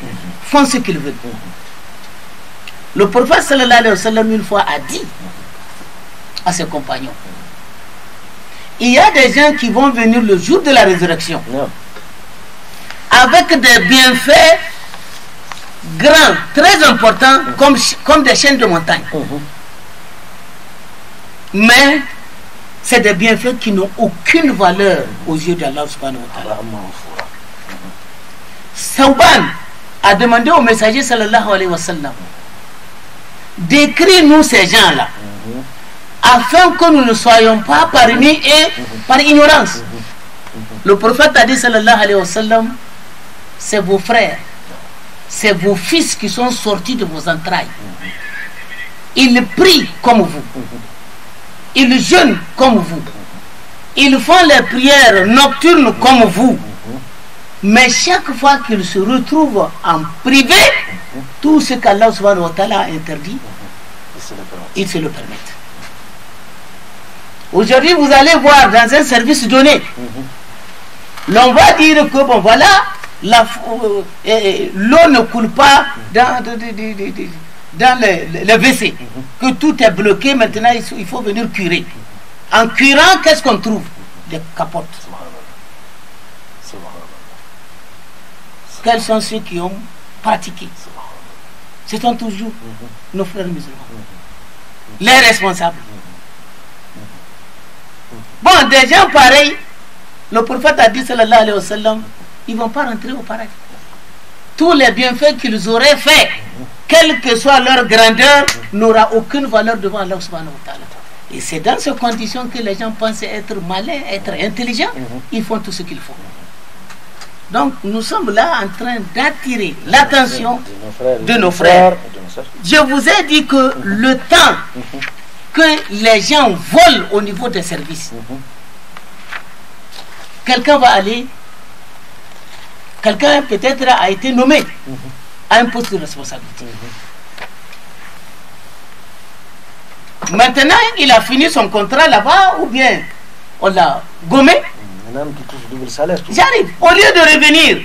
font ce qu'ils veulent. Le prophète sallallahu alayhi wa sallam une fois a dit à ses compagnons, il y a des gens qui vont venir le jour de la résurrection avec des bienfaits grands, très importants, comme des chaînes de montagne. Mais c'est des bienfaits qui n'ont aucune valeur aux yeux d'Allah subhanahu wa ta'ala. Sauban a demandé au messager sallallahu alayhi wa sallam, décris-nous ces gens-là afin que nous ne soyons pas parmi et par ignorance. Le prophète a dit, sallallahu alayhi wa sallam, c'est vos frères, c'est vos fils qui sont sortis de vos entrailles. Ils prient comme vous, ils jeûnent comme vous, ils font les prières nocturnes comme vous. Mais chaque fois qu'ils se retrouvent en privé, tout ce qu'Allah subhanahu wa ta'ala a interdit, ils se le permettent. Aujourd'hui, vous allez voir dans un service donné, l'on va dire que bon voilà, l'eau ne coule pas dans le WC, que tout est bloqué, maintenant il faut venir curer. En curant, qu'est-ce qu'on trouve? Des capotes. Quels sont ceux qui ont pratiqué? Ce sont toujours nos frères musulmans, les responsables. Bon, des gens pareils, le prophète a dit, sallallahu alayhi wa sallam, ils ne vont pas rentrer au paradis. Tous les bienfaits qu'ils auraient faits, quelle que soit leur grandeur, n'aura aucune valeur devant Allah subhanahu wa ta'ala. Et c'est dans ces conditions que les gens pensent être malins, être intelligents, ils font tout ce qu'il faut. Donc nous sommes là en train d'attirer l'attention de nos frères. Je vous ai dit que le temps que les gens volent au niveau des services, quelqu'un va aller, quelqu'un peut-être a été nommé à un poste de responsabilité. Maintenant, il a fini son contrat là-bas, ou bien on l'a gommé. J'arrive. Au lieu de revenir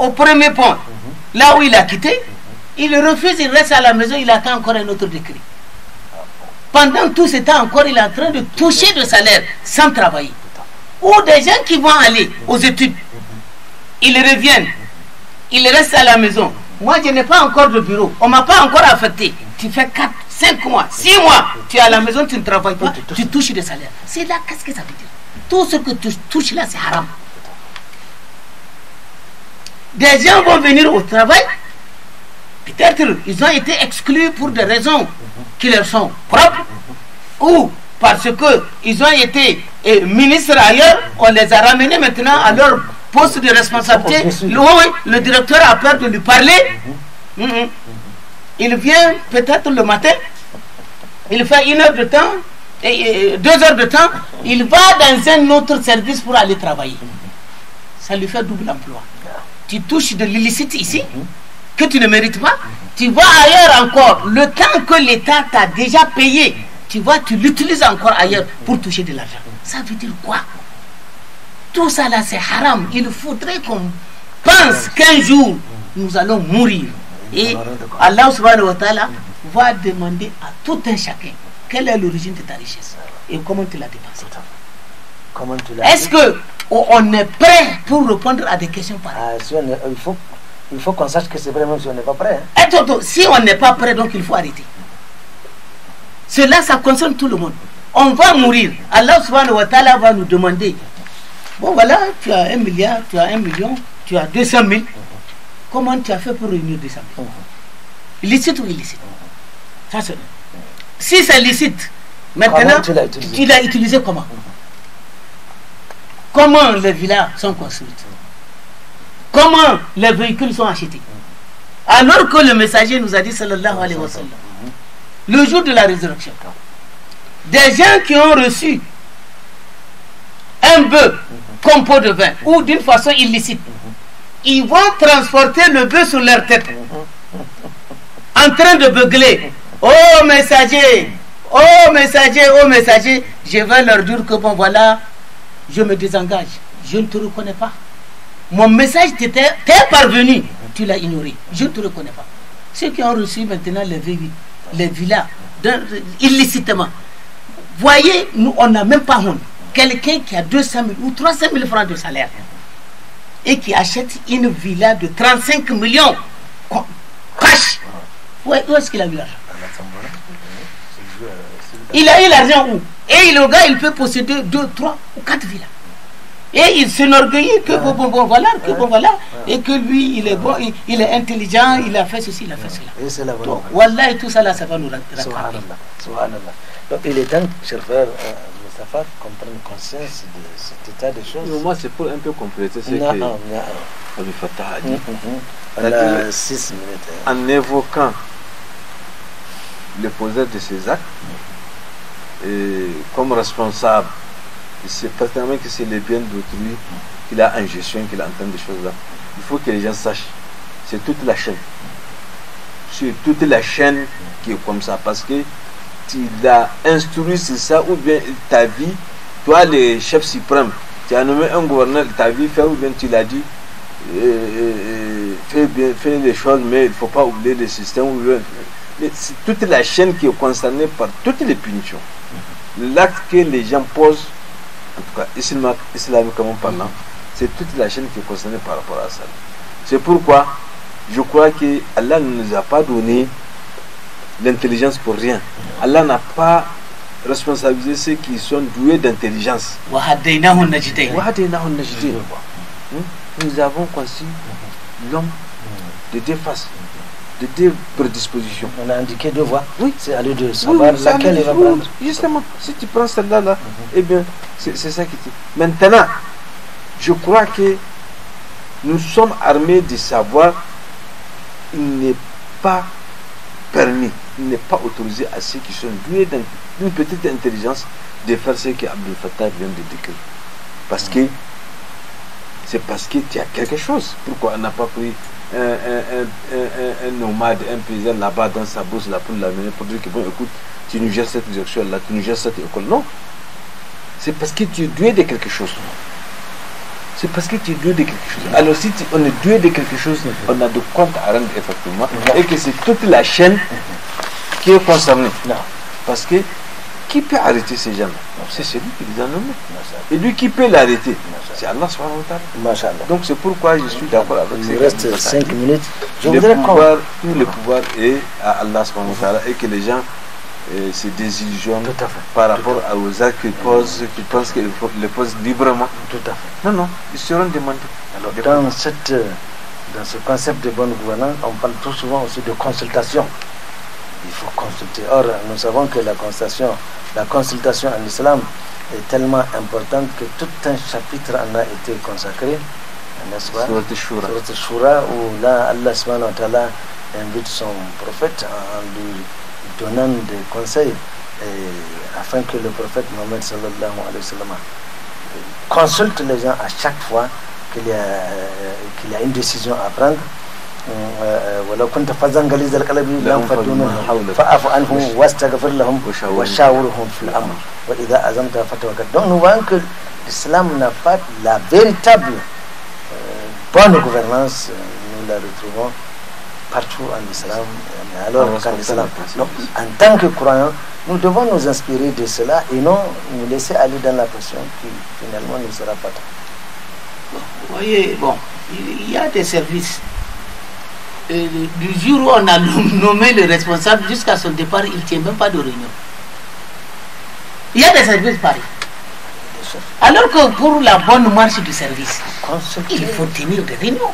au premier point, là où il a quitté, il refuse, il reste à la maison, il attend encore un autre décret. Pendant tout ce temps encore, il est en train de toucher de salaire sans travailler. Ou des gens qui vont aller aux études, ils reviennent, ils restent à la maison. Moi, je n'ai pas encore de bureau, on ne m'a pas encore affecté. Tu fais 4, 5 mois, 6 mois, tu es à la maison, tu ne travailles pas, tu touches des salaires. C'est là, qu'est-ce que ça veut dire? Tout ce que tu touches là, c'est haram. Des gens vont venir au travail, peut-être ils ont été exclus pour des raisons qui leur sont propres, ou parce qu'ils ont été ministres ailleurs, on les a ramenés maintenant à leur poste de responsabilité. Le directeur a peur de lui parler. Il vient peut-être le matin, il fait 1 heure de temps, et 2 heures de temps, il va dans un autre service pour aller travailler. Ça lui fait double emploi. Tu touches de l'illicite ici, que tu ne mérites pas, tu vas ailleurs encore. Le temps que l'État t'a déjà payé, tu l'utilises encore ailleurs pour toucher de l'argent. Ça veut dire quoi? Tout ça là, c'est haram. Il faudrait qu'on pense qu'un jour, nous allons mourir. Et Allah subhanahu wa ta'ala va demander à tout un chacun quelle est l'origine de ta richesse et comment tu l'as dépensée. Est-ce qu'on est prêt pour répondre à des questions pareilles? Il faut qu'on sache que c'est vrai même si on n'est pas prêt. Si on n'est pas prêt, donc il faut arrêter. Cela, ça concerne tout le monde. On va mourir. Allah subhanahu wa ta'ala va nous demander, bon voilà, tu as 1 milliard, tu as 1 million, tu as 200 000. Comment tu as fait pour réunir 200 000? Licite ou illicite? Ça, si c'est licite, maintenant, tu l'as utilisé comment? Comment les villas sont construites? Comment les véhicules sont achetés? Alors que le messager nous a dit, sallallahu alayhi wa sallam, le jour de la résurrection, des gens qui ont reçu un bœuf comme pot de vin, ou d'une façon illicite, ils vont transporter le bœuf sur leur tête, en train de beugler. Oh messager, oh messager, oh messager. Je vais leur dire que bon voilà, je me désengage, je ne te reconnais pas. Mon message t'est parvenu, tu l'as ignoré, je ne te reconnais pas. Ceux qui ont reçu maintenant les villas illicitement, voyez, nous on n'a même pas honte. Quelqu'un qui a 200 000 ou 300 000 francs de salaire et qui achète une villa de 35 millions cash. Où est-ce qu'il a eu l'argent? Il a eu l'argent où? Et le gars, il peut posséder 2, 3 ou 4 villas. Et il s'enorgueillit que voilà, et que lui, il est bon, il est intelligent, il a fait ceci, il a fait cela. Et c'est la bonne. Donc, voilà, et tout ça là, ça va nous rattraper. Subhanallah. Donc il est temps, cher frère Moustapha, qu'on prenne conscience de cet état des choses. Non, moi, c'est pour un peu compléter ce que Abdel Fattah a dit. On a 6 minutes. En évoquant le poseur de ces actes, et comme responsable, c'est pratiquement que c'est le bien d'autrui qu'il a en gestion, qu'il entend des choses là. Il faut que les gens sachent, c'est toute la chaîne. C'est toute la chaîne qui est comme ça, parce que tu l'as instruit sur ça, ou bien ta vie, toi le chef suprême, tu as nommé un gouverneur, ta vie fait, ou bien tu l'as dit, fais les choses, mais il ne faut pas oublier le système. C'est toute la chaîne qui est concernée par toutes les punitions. L'acte que les gens posent, en tout cas islamiquement parlant, c'est toute la chaîne qui est concernée par rapport à ça. C'est pourquoi je crois que Allah ne nous a pas donné l'intelligence pour rien. Allah n'a pas responsabilisé ceux qui sont doués d'intelligence. Nous avons conçu l'homme de deux faces, de deux prédispositions. On a indiqué 2 voies. Oui, c'est à lui de savoir laquelle il va prendre. Justement, si tu prends celle-là, eh bien, c'est ça qui dit. Maintenant, je crois que nous sommes armés de savoir il n'est pas permis, il n'est pas autorisé à ceux qui sont doués d'une petite intelligence de faire ce que Abdel Fattah vient de décrire. Parce que c'est parce que tu as quelque chose. Pourquoi on n'a pas pris un nomade, un paysan là-bas dans sa bourse là pour l'amener pour dire que bon, écoute, tu nous gères cette direction là, tu nous gères cette école. Non, c'est parce que tu es doué de quelque chose. C'est parce que tu es doué de quelque chose. Alors si on est doué de quelque chose, on a de comptes à rendre effectivement, et que c'est toute la chaîne qui est concernée. Non. Parce que qui peut arrêter ces gens-là? C'est celui qui les a nommés. Et lui qui peut l'arrêter, c'est Allah subhanahu wa ta'ala. Donc c'est pourquoi je suis d'accord avec Il reste 5 minutes. Tout le pouvoir est à Allah subhanahu wa ta'ala, et que les gens se désillusionnent par rapport aux actes qu'ils posent, qu'ils pensent qu'ils les posent librement. Tout à fait. Non, ils seront demandés. Alors dans ce concept de bonne gouvernance, on parle tout souvent aussi de consultation. Il faut consulter. Or, nous savons que la consultation en islam est tellement importante que tout un chapitre en a été consacré, n'est-ce pas? Surat al-Shura, où là, Allah subhanahu wa ta'ala invite son prophète en lui donnant des conseils, afin que le prophète Mohammed sallallahu alayhi wa sallam consulte les gens à chaque fois qu'il y a une décision à prendre. ولو كنت فظا غليظ القلب لانفضوا من حولك فاعف عنهم واستغفر لهم وشاورهم في الامر واذا عزمت فتوكل. Donc nous voyons que l'islam n'a pas la véritable bonne gouvernance, nous la retrouvons partout en islam. Alors qu'en islam, donc, en tant que croyants, nous devons nous inspirer de cela et non nous laisser aller dans la passion qui finalement ne sera pas tant. Vous voyez, bon, il y a des services. Du jour où on a nommé le responsable jusqu'à son départ, il ne tient même pas de réunion. Il y a des services pareils. Alors que pour la bonne marche du service, il faut tenir des réunions,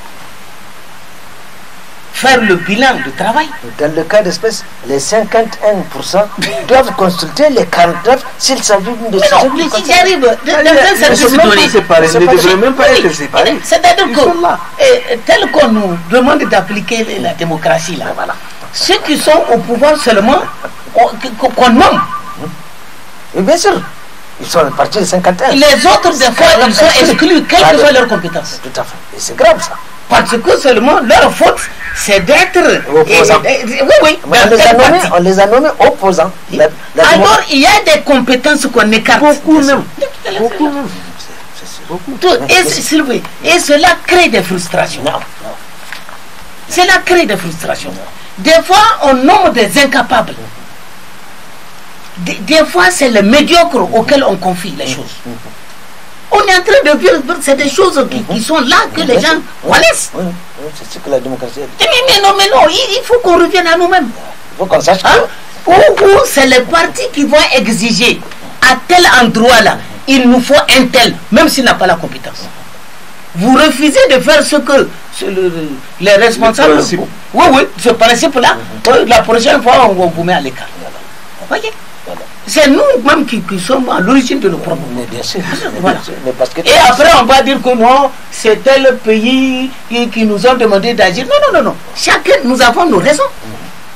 faire le bilan du travail. Dans le cas d'espèce, les 51% doivent consulter les 49 s'il s'agit d'une décision. Mais non, si j'arrive dans un service donné, ne devrait même pas être séparé. C'est-à-dire que tel qu'on nous demande d'appliquer la démocratie là, voilà. Ceux qui sont au pouvoir seulement qu'on nomme. Et bien sûr, ils sont partis de 51. Les autres des fois ils sont exclus, quelles que soient leurs compétences. Tout à fait. Et c'est grave ça. Parce que seulement leur faute, c'est d'être opposants. Oui, on les a nommés opposants. Alors il y a des compétences qu'on écarte. Beaucoup même. Et cela crée des frustrations. Cela crée des frustrations. Des fois, on nomme des incapables. Des fois, c'est le médiocre auquel on confie les choses. On est en train de vivre, c'est des choses qui sont là, que les gens connaissent. Oui, c'est ce que la démocratie dit. Mais non, il faut qu'on revienne à nous-mêmes. Il faut qu'on sache Ou c'est les partis qui vont exiger à tel endroit-là, il nous faut un tel, même s'il n'a pas la compétence. Vous refusez de faire ce que les responsables... Oui, ce principe-là, la prochaine fois, on vous met à l'écart. Vous voyez? C'est nous-mêmes qui sommes à l'origine de nos problèmes. Mais bien sûr. Voilà. Mais parce que et après, on va dire que non, c'est tel pays qui nous ont demandé d'agir. Non. Chacun, nous avons nos raisons.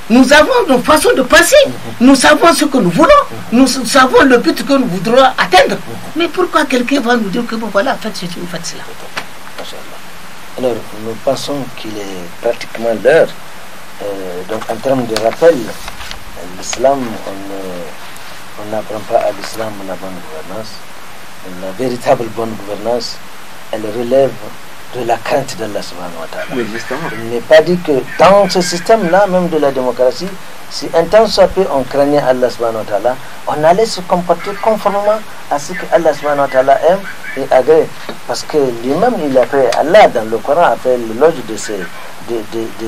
Nous avons nos façons de penser. Nous savons ce que nous voulons. Nous savons le but que nous voudrons atteindre. Mais pourquoi quelqu'un va nous dire que bon, voilà, faites ceci ou faites cela? Alors, nous pensons qu'il est pratiquement l'heure. Donc, en termes de rappel, l'islam, on n'apprend pas à l'islam la bonne gouvernance. La véritable bonne gouvernance, elle relève de la crainte d'Allah subhanahu wa ta'ala. Il n'est pas dit que dans ce système-là, même de la démocratie, si un temps soit peu on craignait Allah subhanahu wa ta'ala, on allait se comporter conformément à ce que Allah subhanahu wa ta'ala aime et agrée. Parce que lui-même, il a fait, Allah dans le Coran a fait l'éloge de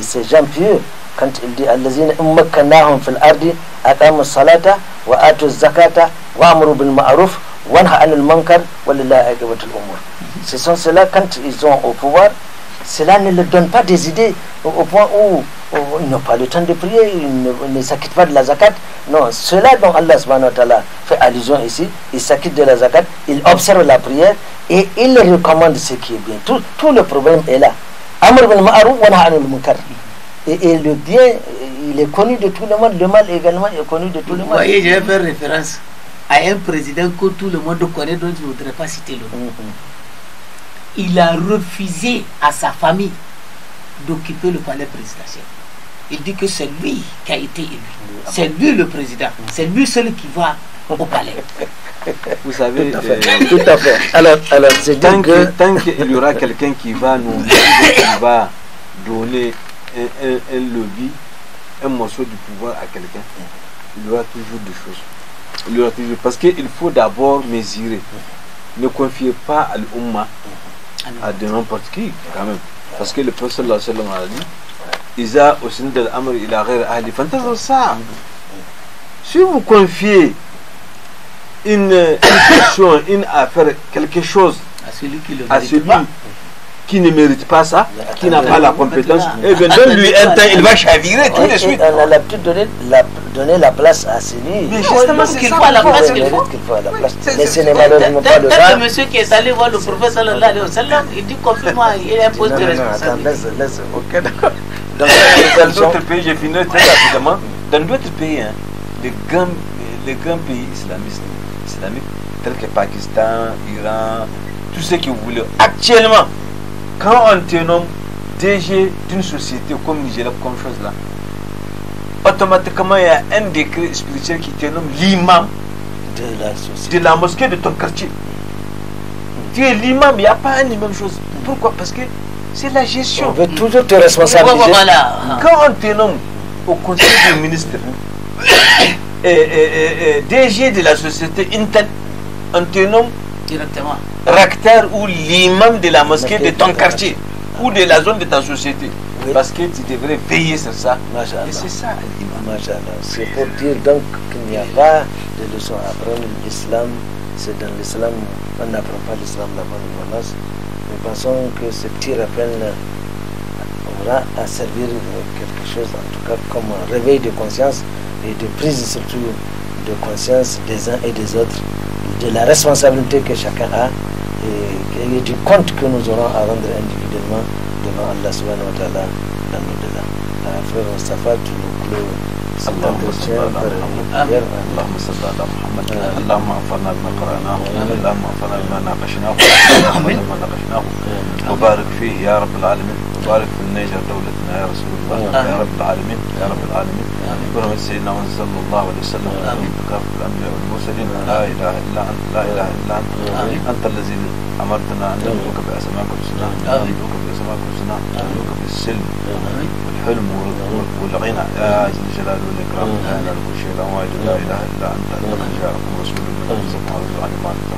ces gens pieux. Quand il dit Allazina ummakkanahum fil ardi aqamu salata wa atu zakata wa amru bil ma'ruf wa nahy anil munkar walillahi aqibatul umur. Ce sont ceux-là, quand ils sont au pouvoir, cela ne leur donne pas des idées au point où ils n'ont pas le temps de prier, ils ne s'acquittent pas de la zakat. Non, ceux-là dont Allah subhanahu wa ta'ala fait allusion ici, ils s'acquittent de la zakat, ils observent la prière et ils recommandent ce qui est bien. Tout le problème est là. Amr bil ma'ruf wa nahy anil munkar. Et le bien, il est connu de tout le monde, le mal également est connu de tout le monde. Vous voyez, j'ai fait référence à un président que tout le monde connaît, dont je ne voudrais pas citer le nom. Il a refusé à sa famille d'occuper le palais présidentiel. Il dit que c'est lui qui a été élu. C'est lui le président. C'est lui seul qui va au palais. Vous savez, tout à fait. Alors c'est tant qu'il y aura quelqu'un qui va nous donner un lobby, un morceau du pouvoir à quelqu'un, il y aura toujours des choses. Parce qu'il faut d'abord mesurer. Ne confiez pas à l'Umma à de n'importe qui, quand même. Parce que le prophète sallallahu alayhi wa sallam a dit Iza usnida al-amr ila ghayri ahli fantazir sa'a. Si vous confiez une question, une affaire, quelque chose à celui qui ne mérite pas ça, qui n'a pas la compétence, et bien donne-lui un temps, il va chavirer tout de suite. On a l'habitude de donner la place à celui. Mais justement, c'est qu'il faut à la place qu'il faut. Mais ce n'est malheureusement pas le cas. Le monsieur qui est allé voir le prophète sallallahu alayhi wa sallam, il dit confirme-moi, il impose des responsabilités. Laisse, ok, d'accord. Dans d'autres pays, j'ai fini très rapidement, dans d'autres pays, les grands pays islamiques, tels que Pakistan, Iran, tout ce que vous voulez, actuellement, quand on te nomme DG d'une société comme Nigeria, comme chose là, automatiquement il y a un décret spirituel qui te nomme l'imam de la mosquée de ton quartier. Tu es l'imam, il n'y a pas une même chose. Pourquoi? Parce que c'est la gestion. On veut toujours te responsabiliser. Voilà. Quand on te nomme au conseil des ministres, DG de la société Intel, on te nomme directement recteur ou l'imam de la mosquée de ton quartier ou de la zone de ta société. Oui. Parce que tu devrais veiller sur ça. Et c'est ça l'imam. C'est pour dire donc qu'il n'y a pas de leçon à apprendre. L'islam, c'est dans l'islam, on n'apprend pas l'islam la bonne gouvernance. Nous pensons que ce petit rappel aura à servir quelque chose, en tout cas comme un réveil de conscience et de prise surtout de conscience des uns et des autres, de la responsabilité que chacun a et du compte que nous aurons à rendre individuellement devant Allah subhanahu wa ta'ala dans l'au-delà. Frère Mustafa, tu nous clôt cet entretien par une prière. اللهم صل على محمد اللهم انفعنا بما قرأناه اللهم انفعنا بما ناقشناه بما ناقشناه وبارك فيه يا رب العالمين وبارك في النيجر دولتنا يا رسول الله يا رب العالمين يا رب العالمين برحمة سيدنا محمد صلى الله عليه وسلم بكافة الأنبياء والمرسلين لا إله إلا أنت لا إله إلا أنت أنت الذي أمرتنا أن ندعوك بأسمائك الحسنى ندعوك بأسمائك الحسنى ندعوك بالسلم والحلم والغنى يا ذي الجلال والإكرام لا إله إلا كل شيء لا واحد لا إله إلا أنت لقد جاءكم رسول من أنفسكم عزيز على ما أنتم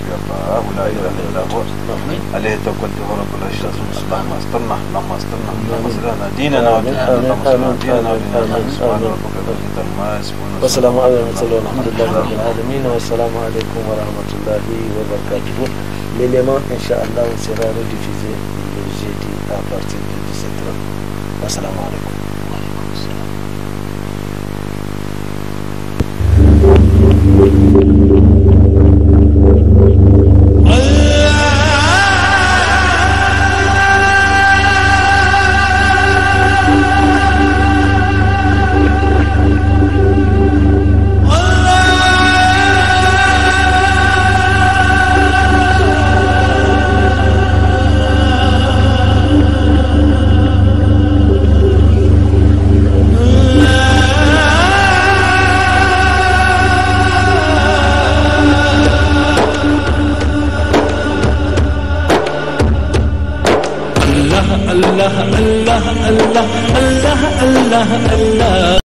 حسبي الله لا اله الا هو عليه توكلت هو رب العرش العظيم اللهم استرنا اللهم استرنا اللهم استرنا ديننا وديننا اللهم استرنا ديننا وديننا سبحان ربك رب العزة عما يصفون والسلام على المرسلين والحمد لله رب العالمين والسلام عليكم ورحمة الله وبركاته. L'élément, Inch'Allah, sera rediffusé le jeudi à partir de 17h. Wassalamu alaikum. Allah Allah Allah Allah Allah Allah Allah